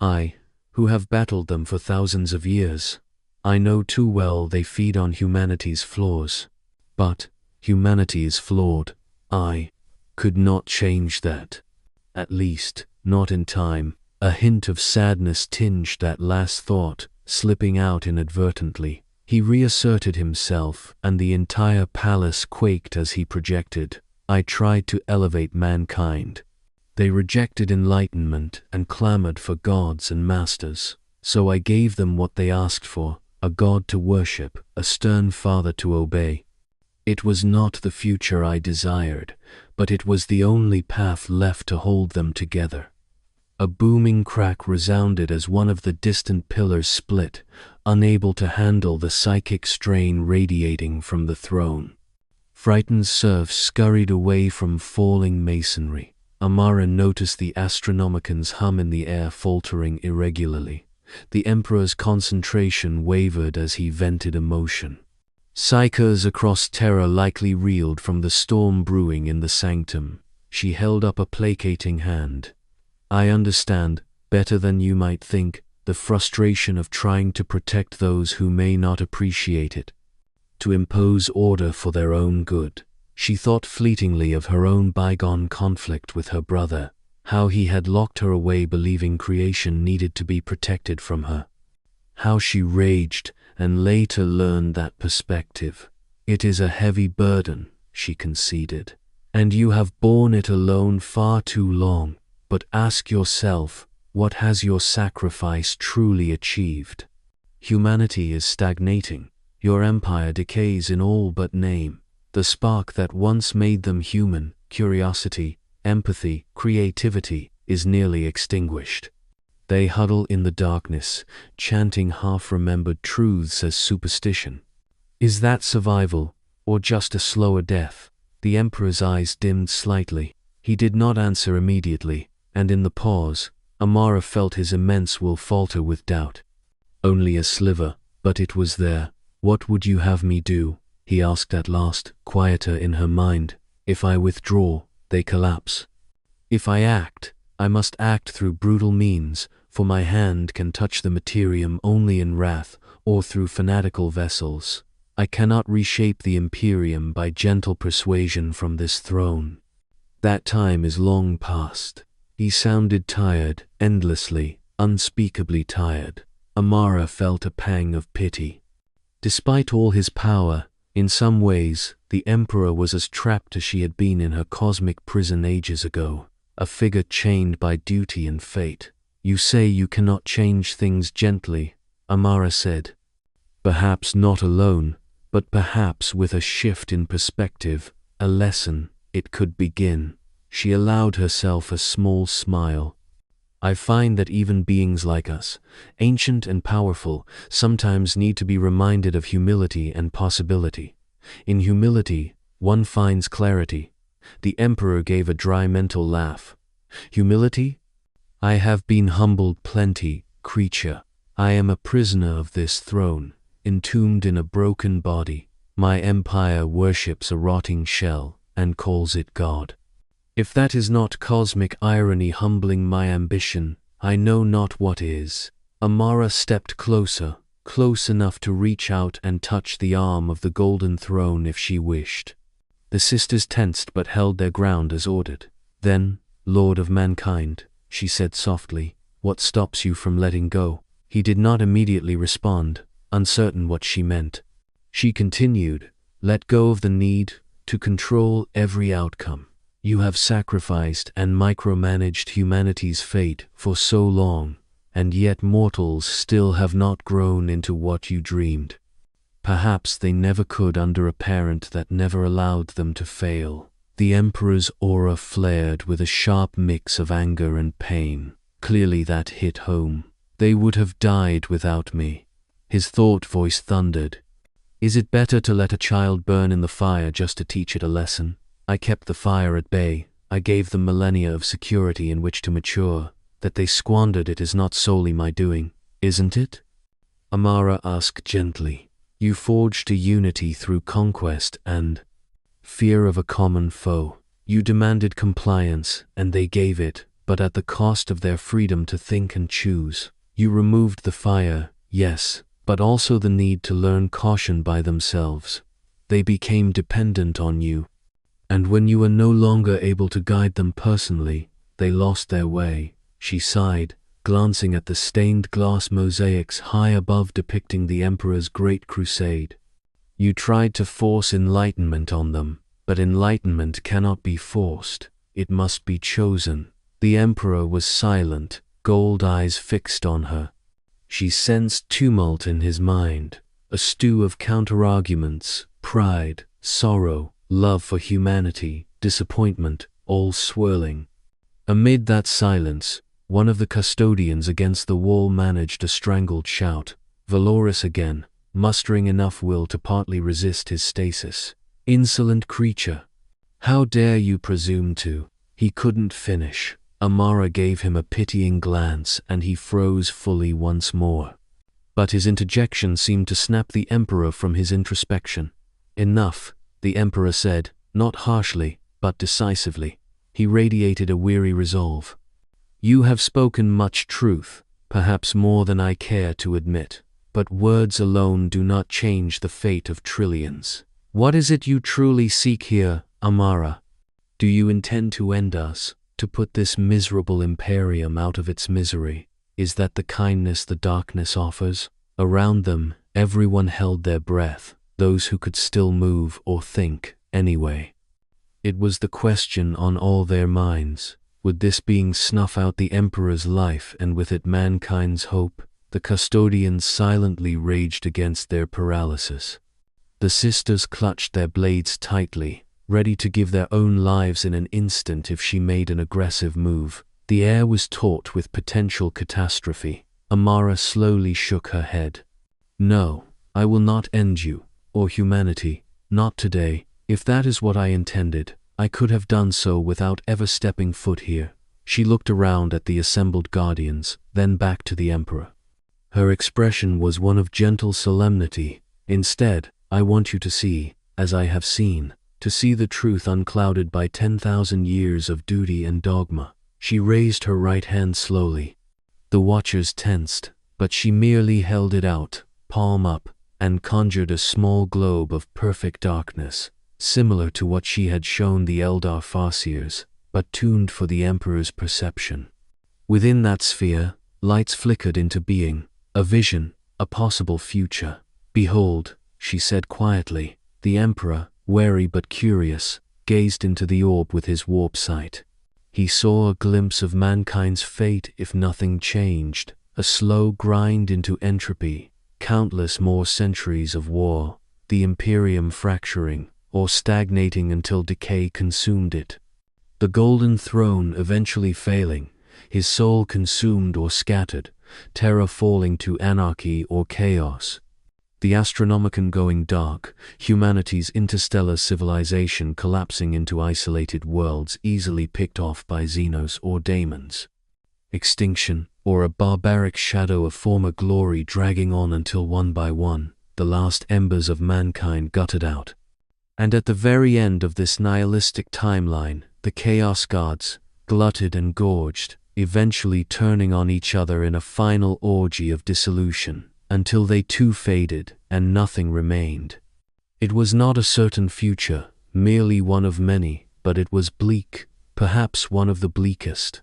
I, who have battled them for thousands of years, I know too well they feed on humanity's flaws. But humanity is flawed. I could not change that. At least, not in time. A hint of sadness tinged that last thought, slipping out inadvertently. He reasserted himself, and the entire palace quaked as he projected. I tried to elevate mankind. They rejected enlightenment and clamored for gods and masters. So I gave them what they asked for, a god to worship, a stern father to obey. It was not the future I desired, but it was the only path left to hold them together. A booming crack resounded as one of the distant pillars split, unable to handle the psychic strain radiating from the throne. Frightened serfs scurried away from falling masonry. Amara noticed the Astronomican's hum in the air faltering irregularly. The Emperor's concentration wavered as he vented emotion. Psychers across terror likely reeled from the storm brewing in the sanctum. She held up a placating hand. I understand, better than you might think, the frustration of trying to protect those who may not appreciate it. To impose order for their own good. She thought fleetingly of her own bygone conflict with her brother, how he had locked her away believing creation needed to be protected from her. How she raged, and later learned that perspective. It is a heavy burden, she conceded, and you have borne it alone far too long. But ask yourself, what has your sacrifice truly achieved? Humanity is stagnating. Your empire decays in all but name. The spark that once made them human, curiosity, empathy, creativity, is nearly extinguished. They huddle in the darkness, chanting half-remembered truths as superstition. Is that survival, or just a slower death? The Emperor's eyes dimmed slightly. He did not answer immediately, and in the pause, Amara felt his immense will falter with doubt. Only a sliver, but it was there. What would you have me do? He asked at last, quieter in her mind. If I withdraw, they collapse. If I act, I must act through brutal means, for my hand can touch the materium only in wrath, or through fanatical vessels. I cannot reshape the Imperium by gentle persuasion from this throne. That time is long past. He sounded tired, endlessly, unspeakably tired. Amara felt a pang of pity. Despite all his power, in some ways, the Emperor was as trapped as she had been in her cosmic prison ages ago, a figure chained by duty and fate. You say you cannot change things gently, Amara said. Perhaps not alone, but perhaps with a shift in perspective, a lesson, it could begin. She allowed herself a small smile. I find that even beings like us, ancient and powerful, sometimes need to be reminded of humility and possibility. In humility, one finds clarity. The Emperor gave a dry mental laugh. Humility? I have been humbled plenty, creature. I am a prisoner of this throne, entombed in a broken body. My empire worships a rotting shell, and calls it God. If that is not cosmic irony humbling my ambition, I know not what is. Amara stepped closer, close enough to reach out and touch the arm of the golden throne if she wished. The sisters tensed but held their ground as ordered. Then, Lord of Mankind, she said softly, what stops you from letting go? He did not immediately respond, uncertain what she meant. She continued, let go of the need to control every outcome. You have sacrificed and micromanaged humanity's fate for so long, and yet mortals still have not grown into what you dreamed. Perhaps they never could under a parent that never allowed them to fail. The Emperor's aura flared with a sharp mix of anger and pain. Clearly that hit home. They would have died without me. His thought voice thundered. Is it better to let a child burn in the fire just to teach it a lesson? I kept the fire at bay. I gave them millennia of security in which to mature. That they squandered it is not solely my doing, isn't it? Amara asked gently. You forged a unity through conquest and fear of a common foe. You demanded compliance, and they gave it, but at the cost of their freedom to think and choose. You removed the fire, yes, but also the need to learn caution by themselves. They became dependent on you. And when you were no longer able to guide them personally, they lost their way. She sighed, glancing at the stained glass mosaics high above depicting the Emperor's great crusade. You tried to force enlightenment on them, but enlightenment cannot be forced. It must be chosen. The Emperor was silent, gold eyes fixed on her. She sensed tumult in his mind, a stew of counterarguments, pride, sorrow, love for humanity, disappointment, all swirling. Amid that silence, one of the custodians against the wall managed a strangled shout, valorous again, mustering enough will to partly resist his stasis. Insolent creature! How dare you presume to? He couldn't finish. Amara gave him a pitying glance and he froze fully once more. But his interjection seemed to snap the Emperor from his introspection. Enough, the Emperor said, not harshly, but decisively. He radiated a weary resolve. You have spoken much truth, perhaps more than I care to admit, but words alone do not change the fate of trillions. What is it you truly seek here, Amara? Do you intend to end us, to put this miserable imperium out of its misery? Is that the kindness the darkness offers? Around them, everyone held their breath, those who could still move or think, anyway. It was the question on all their minds. Would this being snuff out the Emperor's life and with it mankind's hope? The custodians silently raged against their paralysis. The sisters clutched their blades tightly, ready to give their own lives in an instant if she made an aggressive move. The air was taut with potential catastrophe. Amara slowly shook her head. No, I will not end you, or humanity, not today. If that is what I intended, I could have done so without ever stepping foot here. She looked around at the assembled guardians, then back to the Emperor. Her expression was one of gentle solemnity. Instead, I want you to see, as I have seen, to see the truth unclouded by 10,000 years of duty and dogma. She raised her right hand slowly. The watchers tensed, but she merely held it out, palm up, and conjured a small globe of perfect darkness, similar to what she had shown the Eldar Farseers, but tuned for the Emperor's perception. Within that sphere, lights flickered into being, a vision, a possible future. Behold, she said quietly. The Emperor, wary but curious, gazed into the orb with his warp sight. He saw a glimpse of mankind's fate if nothing changed, a slow grind into entropy, countless more centuries of war, the Imperium fracturing, or stagnating until decay consumed it. The golden throne eventually failing, his soul consumed or scattered, terror falling to anarchy or chaos. The Astronomicon going dark, humanity's interstellar civilization collapsing into isolated worlds easily picked off by Xenos or daemons. Extinction, or a barbaric shadow of former glory dragging on until one by one, the last embers of mankind gutted out. And at the very end of this nihilistic timeline, the Chaos Gods, glutted and gorged, eventually turning on each other in a final orgy of dissolution, until they too faded and nothing remained. It was not a certain future, merely one of many, but it was bleak, perhaps one of the bleakest.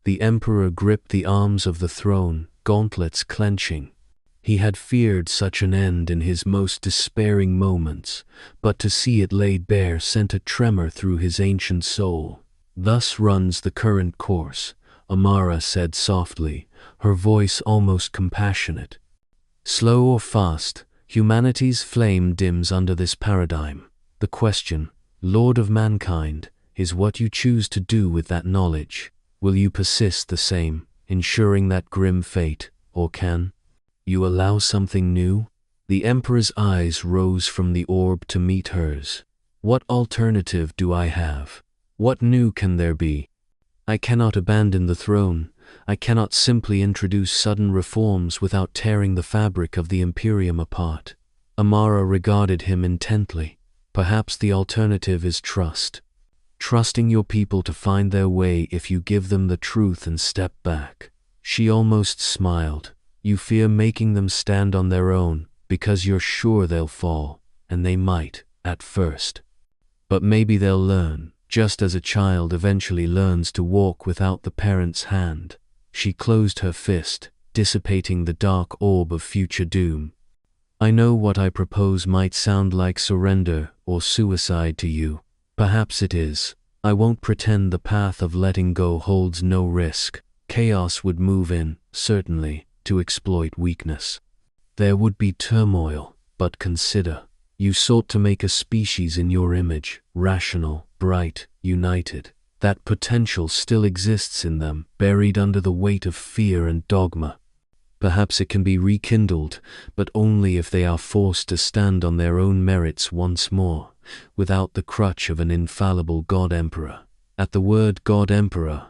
The Emperor gripped the arms of the throne, gauntlets clenching. He had feared such an end in his most despairing moments, but to see it laid bare sent a tremor through his ancient soul. Thus runs the current course, Amara said softly, her voice almost compassionate. Slow or fast, humanity's flame dims under this paradigm. The question, Lord of mankind, is what you choose to do with that knowledge. Will you persist the same, ensuring that grim fate, or can you allow something new? The Emperor's eyes rose from the orb to meet hers. What alternative do I have? What new can there be? I cannot abandon the throne. I cannot simply introduce sudden reforms without tearing the fabric of the Imperium apart. Amara regarded him intently. Perhaps the alternative is trust. Trusting your people to find their way if you give them the truth and step back. She almost smiled. You fear making them stand on their own, because you're sure they'll fall, and they might, at first. But maybe they'll learn, just as a child eventually learns to walk without the parent's hand. She closed her fist, dissipating the dark orb of future doom. I know what I propose might sound like surrender or suicide to you. Perhaps it is. I won't pretend the path of letting go holds no risk. Chaos would move in, certainly, to exploit weakness. There would be turmoil, but consider. You sought to make a species in your image, rational, bright, united. That potential still exists in them, buried under the weight of fear and dogma. Perhaps it can be rekindled, but only if they are forced to stand on their own merits once more, without the crutch of an infallible God-Emperor. At the word God-Emperor,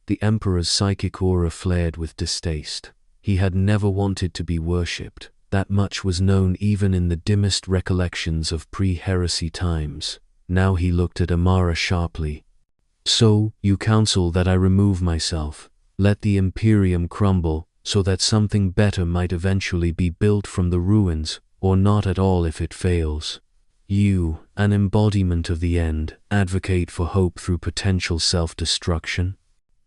the Emperor's psychic aura flared with distaste. He had never wanted to be worshipped. That much was known even in the dimmest recollections of pre-heresy times. Now he looked at Amara sharply. So, you counsel that I remove myself, let the Imperium crumble, so that something better might eventually be built from the ruins, or not at all if it fails. You, an embodiment of the end, advocate for hope through potential self-destruction?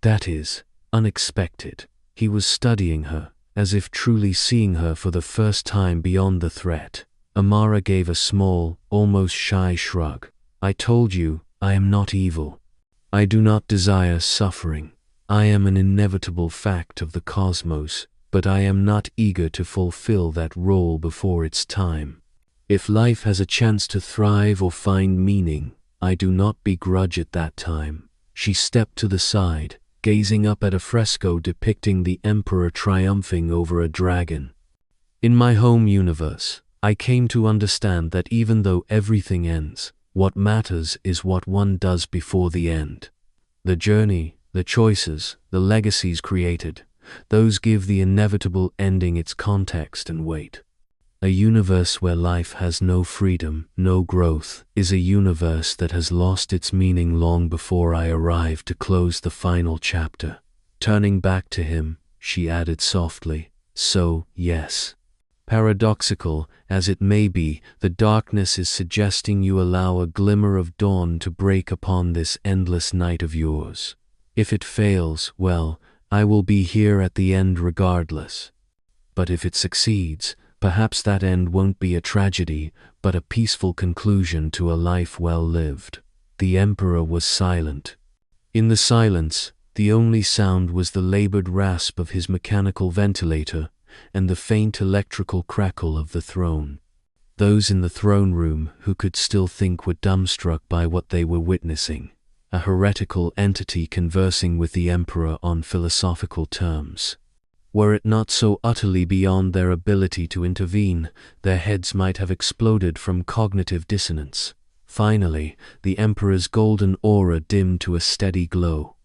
That is unexpected. He was studying her, as if truly seeing her for the first time beyond the threat. Amara gave a small, almost shy shrug. I told you, I am not evil. I do not desire suffering. I am an inevitable fact of the cosmos, but I am not eager to fulfill that role before its time. If life has a chance to thrive or find meaning, I do not begrudge it that time. She stepped to the side, gazing up at a fresco depicting the Emperor triumphing over a dragon. In my home universe, I came to understand that even though everything ends, what matters is what one does before the end. The journey, the choices, the legacies created, those give the inevitable ending its context and weight. A universe where life has no freedom, no growth, is a universe that has lost its meaning long before I arrive to close the final chapter. Turning back to him, she added softly, so, yes. Paradoxical as it may be, the darkness is suggesting you allow a glimmer of dawn to break upon this endless night of yours. If it fails, well, I will be here at the end regardless. But if it succeeds, perhaps that end won't be a tragedy, but a peaceful conclusion to a life well lived. The Emperor was silent. In the silence, the only sound was the labored rasp of his mechanical ventilator and the faint electrical crackle of the throne. Those in the throne room who could still think were dumbstruck by what they were witnessing. A heretical entity conversing with the Emperor on philosophical terms. Were it not so utterly beyond their ability to intervene, their heads might have exploded from cognitive dissonance. Finally, the Emperor's golden aura dimmed to a steady glow.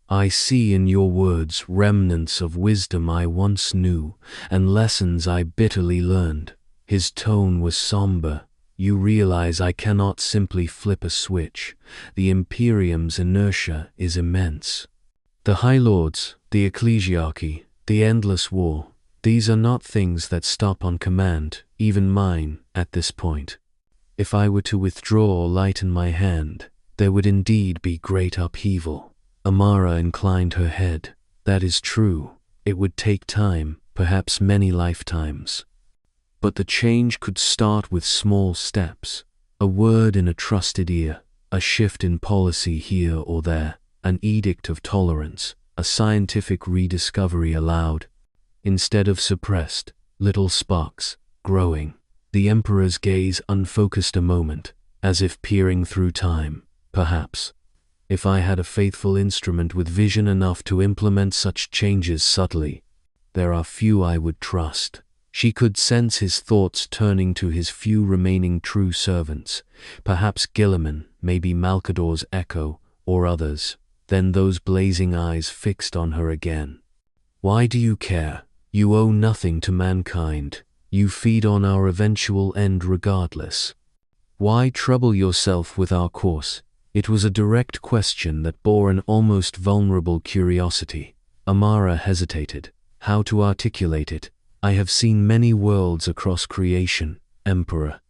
I see in your words remnants of wisdom I once knew, and lessons I bitterly learned. His tone was somber. You realize I cannot simply flip a switch. The Imperium's inertia is immense. The High Lords, the Ecclesiarchy, the endless war, these are not things that stop on command, even mine, at this point. If I were to withdraw or lighten my hand, there would indeed be great upheaval. Amara inclined her head. That is true. It would take time, perhaps many lifetimes. But the change could start with small steps. A word in a trusted ear, a shift in policy here or there, an edict of tolerance, a scientific rediscovery allowed, instead of suppressed, little sparks, growing. The Emperor's gaze unfocused a moment, as if peering through time. Perhaps, if I had a faithful instrument with vision enough to implement such changes subtly, there are few I would trust. She could sense his thoughts turning to his few remaining true servants, perhaps Gilliman, maybe Malcador's echo, or others. Then those blazing eyes fixed on her again. Why do you care? You owe nothing to mankind. You feed on our eventual end regardless. Why trouble yourself with our course? It was a direct question that bore an almost vulnerable curiosity. Amara hesitated. How to articulate it? I have seen many worlds across creation, Emperor.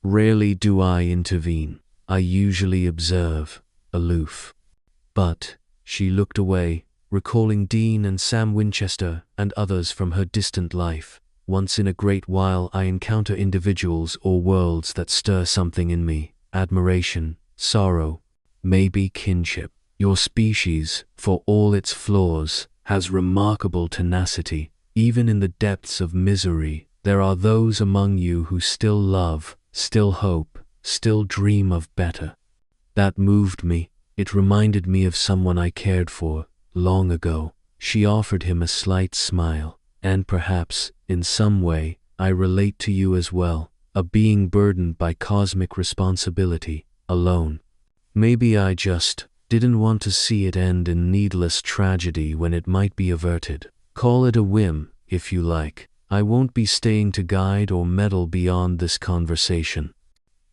Rarely do I intervene. I usually observe, aloof. But, she looked away, recalling Dean and Sam Winchester and others from her distant life. Once in a great while I encounter individuals or worlds that stir something in me. Admiration, sorrow, maybe kinship. Your species, for all its flaws, has remarkable tenacity. Even in the depths of misery, there are those among you who still love, still hope, still dream of better. That moved me. It reminded me of someone I cared for, long ago. She offered him a slight smile. And perhaps, in some way, I relate to you as well, a being burdened by cosmic responsibility, alone. Maybe I just didn't want to see it end in needless tragedy when it might be averted. Call it a whim, if you like. I won't be staying to guide or meddle beyond this conversation.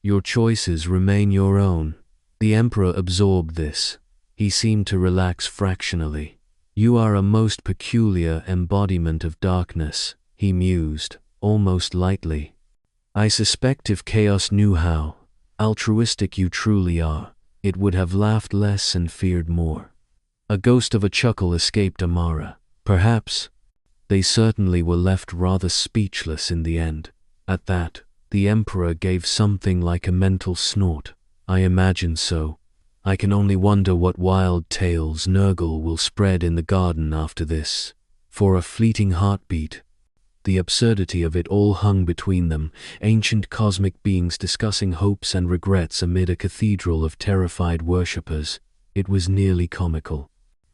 Your choices remain your own. The Emperor absorbed this. He seemed to relax fractionally. You are a most peculiar embodiment of darkness, he mused, almost lightly. I suspect if Chaos knew how altruistic you truly are, it would have laughed less and feared more. A ghost of a chuckle escaped Amara. Perhaps. They certainly were left rather speechless in the end. At that, the Emperor gave something like a mental snort. I imagine so. I can only wonder what wild tales Nurgle will spread in the garden after this. For a fleeting heartbeat. The absurdity of it all hung between them, ancient cosmic beings discussing hopes and regrets amid a cathedral of terrified worshippers. It was nearly comical.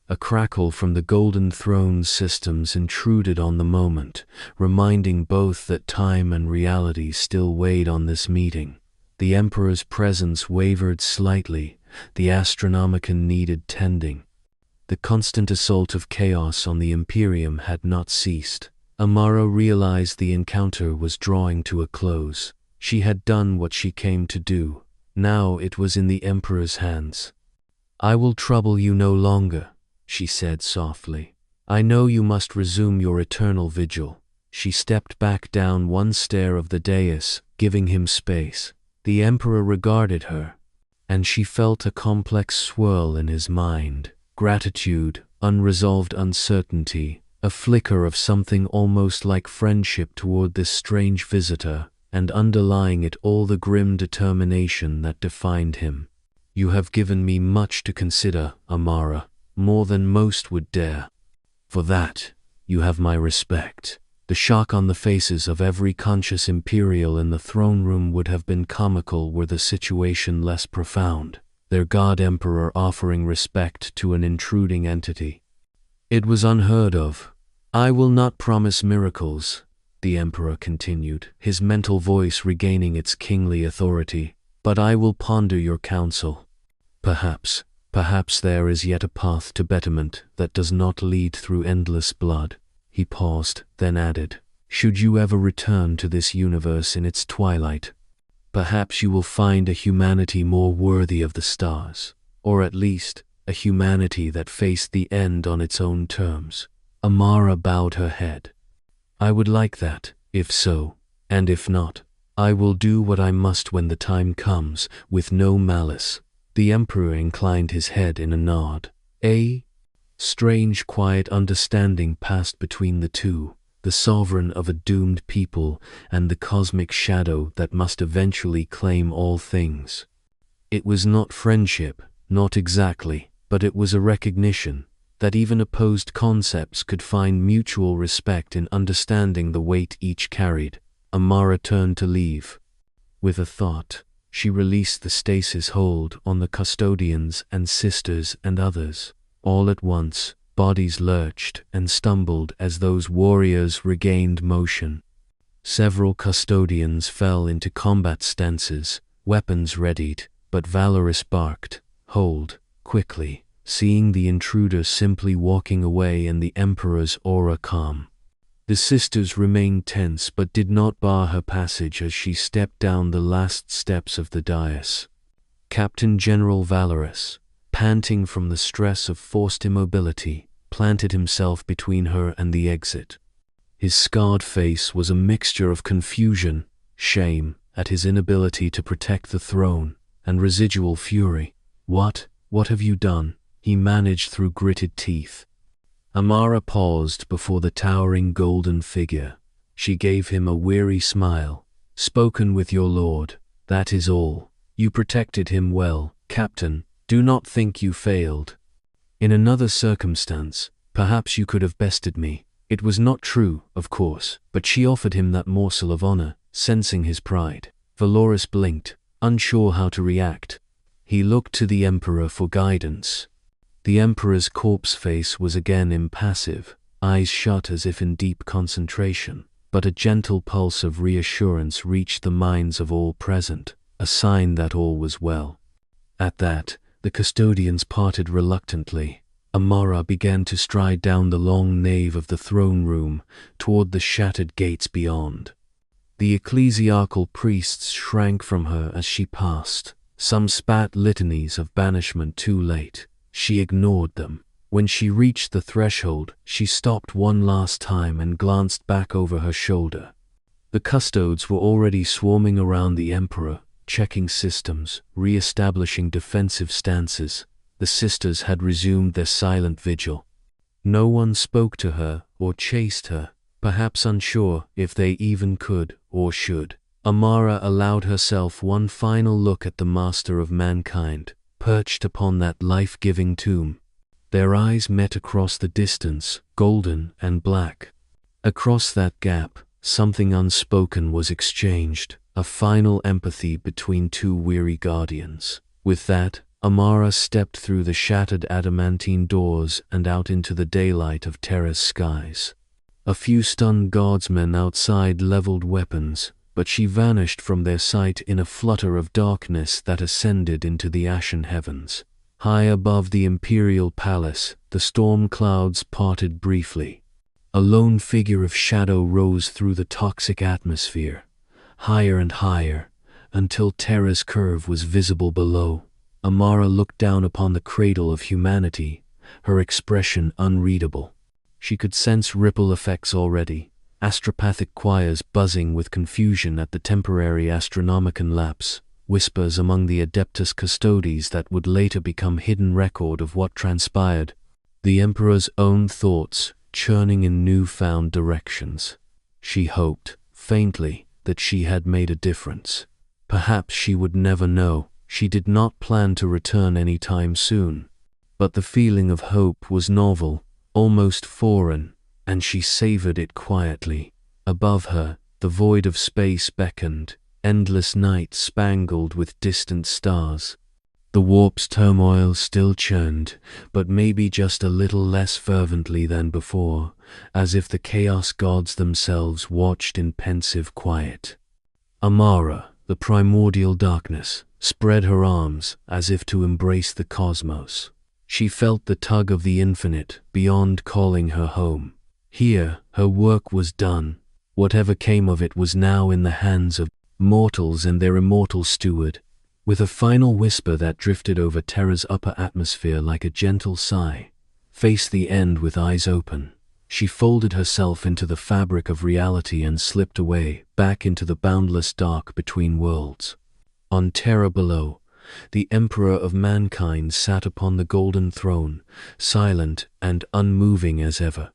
A crackle from the Golden Throne's systems intruded on the moment, reminding both that time and reality still weighed on this meeting. The Emperor's presence wavered slightly. The Astronomicon needed tending. The constant assault of chaos on the Imperium had not ceased. Amara realized the encounter was drawing to a close. She had done what she came to do. Now it was in the Emperor's hands. I will trouble you no longer, she said softly. I know you must resume your eternal vigil. She stepped back down one stair of the dais, giving him space. The Emperor regarded her, and she felt a complex swirl in his mind. Gratitude, unresolved uncertainty, a flicker of something almost like friendship toward this strange visitor, and underlying it all the grim determination that defined him. You have given me much to consider, Amara, more than most would dare. For that, you have my respect. The shock on the faces of every conscious Imperial in the throne room would have been comical were the situation less profound. Their God Emperor offering respect to an intruding entity. It was unheard of. I will not promise miracles, the Emperor continued, his mental voice regaining its kingly authority, but I will ponder your counsel. Perhaps there is yet a path to betterment that does not lead through endless blood. He paused, then added, should you ever return to this universe in its twilight, perhaps you will find a humanity more worthy of the stars, or at least, a humanity that faced the end on its own terms. Amara bowed her head. I would like that, if so, and if not, I will do what I must when the time comes, with no malice. The Emperor inclined his head in a nod. A strange, quiet understanding passed between the two, the sovereign of a doomed people and the cosmic shadow that must eventually claim all things. It was not friendship, not exactly, but it was a recognition that even opposed concepts could find mutual respect in understanding the weight each carried. Amara turned to leave. With a thought, she released the stasis hold on the custodians and sisters and others. All at once, bodies lurched and stumbled as those warriors regained motion. Several custodians fell into combat stances, weapons readied, but Valorous barked, hold, quickly, seeing the intruder simply walking away and the Emperor's aura calm. The sisters remained tense but did not bar her passage as she stepped down the last steps of the dais. Captain General Valorous, panting from the stress of forced immobility, planted himself between her and the exit. His scarred face was a mixture of confusion, shame at his inability to protect the throne, and residual fury. What have you done?" he managed through gritted teeth. Amara paused before the towering golden figure. She gave him a weary smile. "Spoken with your lord, that is all. You protected him well, Captain. Do not think you failed. In another circumstance, perhaps you could have bested me." It was not true, of course, but she offered him that morsel of honor, sensing his pride. Valorous blinked, unsure how to react. He looked to the Emperor for guidance. The Emperor's corpse face was again impassive, eyes shut as if in deep concentration, but a gentle pulse of reassurance reached the minds of all present, a sign that all was well. At that, the custodians parted reluctantly. Amara began to stride down the long nave of the throne room toward the shattered gates beyond. The ecclesiarchal priests shrank from her as she passed. Some spat litanies of banishment too late. She ignored them. When she reached the threshold, she stopped one last time and glanced back over her shoulder. The custodes were already swarming around the Emperor, checking systems, re-establishing defensive stances. The sisters had resumed their silent vigil. No one spoke to her or chased her, perhaps unsure if they even could or should. Amara allowed herself one final look at the master of mankind, perched upon that life-giving tomb. Their eyes met across the distance, golden and black. Across that gap, something unspoken was exchanged, a final empathy between two weary guardians. With that, Amara stepped through the shattered adamantine doors and out into the daylight of Terra's skies. A few stunned guardsmen outside leveled weapons, but she vanished from their sight in a flutter of darkness that ascended into the ashen heavens. High above the imperial palace, the storm clouds parted briefly. A lone figure of shadow rose through the toxic atmosphere, higher and higher, until Terra's curve was visible below. Amara looked down upon the cradle of humanity, her expression unreadable. She could sense ripple effects already, astropathic choirs buzzing with confusion at the temporary Astronomicon lapse, whispers among the Adeptus Custodes that would later become hidden record of what transpired, the Emperor's own thoughts churning in newfound directions. She hoped, faintly, that she had made a difference. Perhaps she would never know. She did not plan to return any time soon. But the feeling of hope was novel, almost foreign, and she savored it quietly. Above her, the void of space beckoned, endless night spangled with distant stars. The warp's turmoil still churned, but maybe just a little less fervently than before, as if the chaos gods themselves watched in pensive quiet. Amara, the Primordial Darkness, spread her arms as if to embrace the cosmos. She felt the tug of the infinite beyond calling her home. Here, her work was done. Whatever came of it was now in the hands of mortals and their immortal steward. With a final whisper that drifted over Terra's upper atmosphere like a gentle sigh, faced the end with eyes open. She folded herself into the fabric of reality and slipped away, back into the boundless dark between worlds. On Terra below, the Emperor of mankind sat upon the golden throne, silent and unmoving as ever.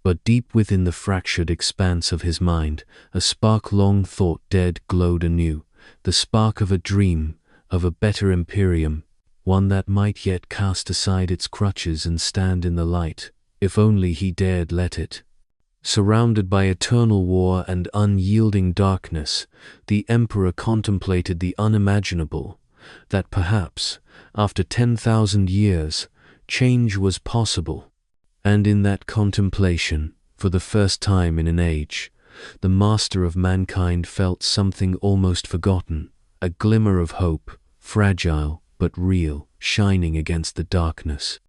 But deep within the fractured expanse of his mind, a spark long thought dead glowed anew, the spark of a dream, of a better imperium, one that might yet cast aside its crutches and stand in the light, if only he dared let it. Surrounded by eternal war and unyielding darkness, the Emperor contemplated the unimaginable, that perhaps, after 10,000 years, change was possible. And in that contemplation, for the first time in an age, the master of mankind felt something almost forgotten, a glimmer of hope, fragile but real, shining against the darkness.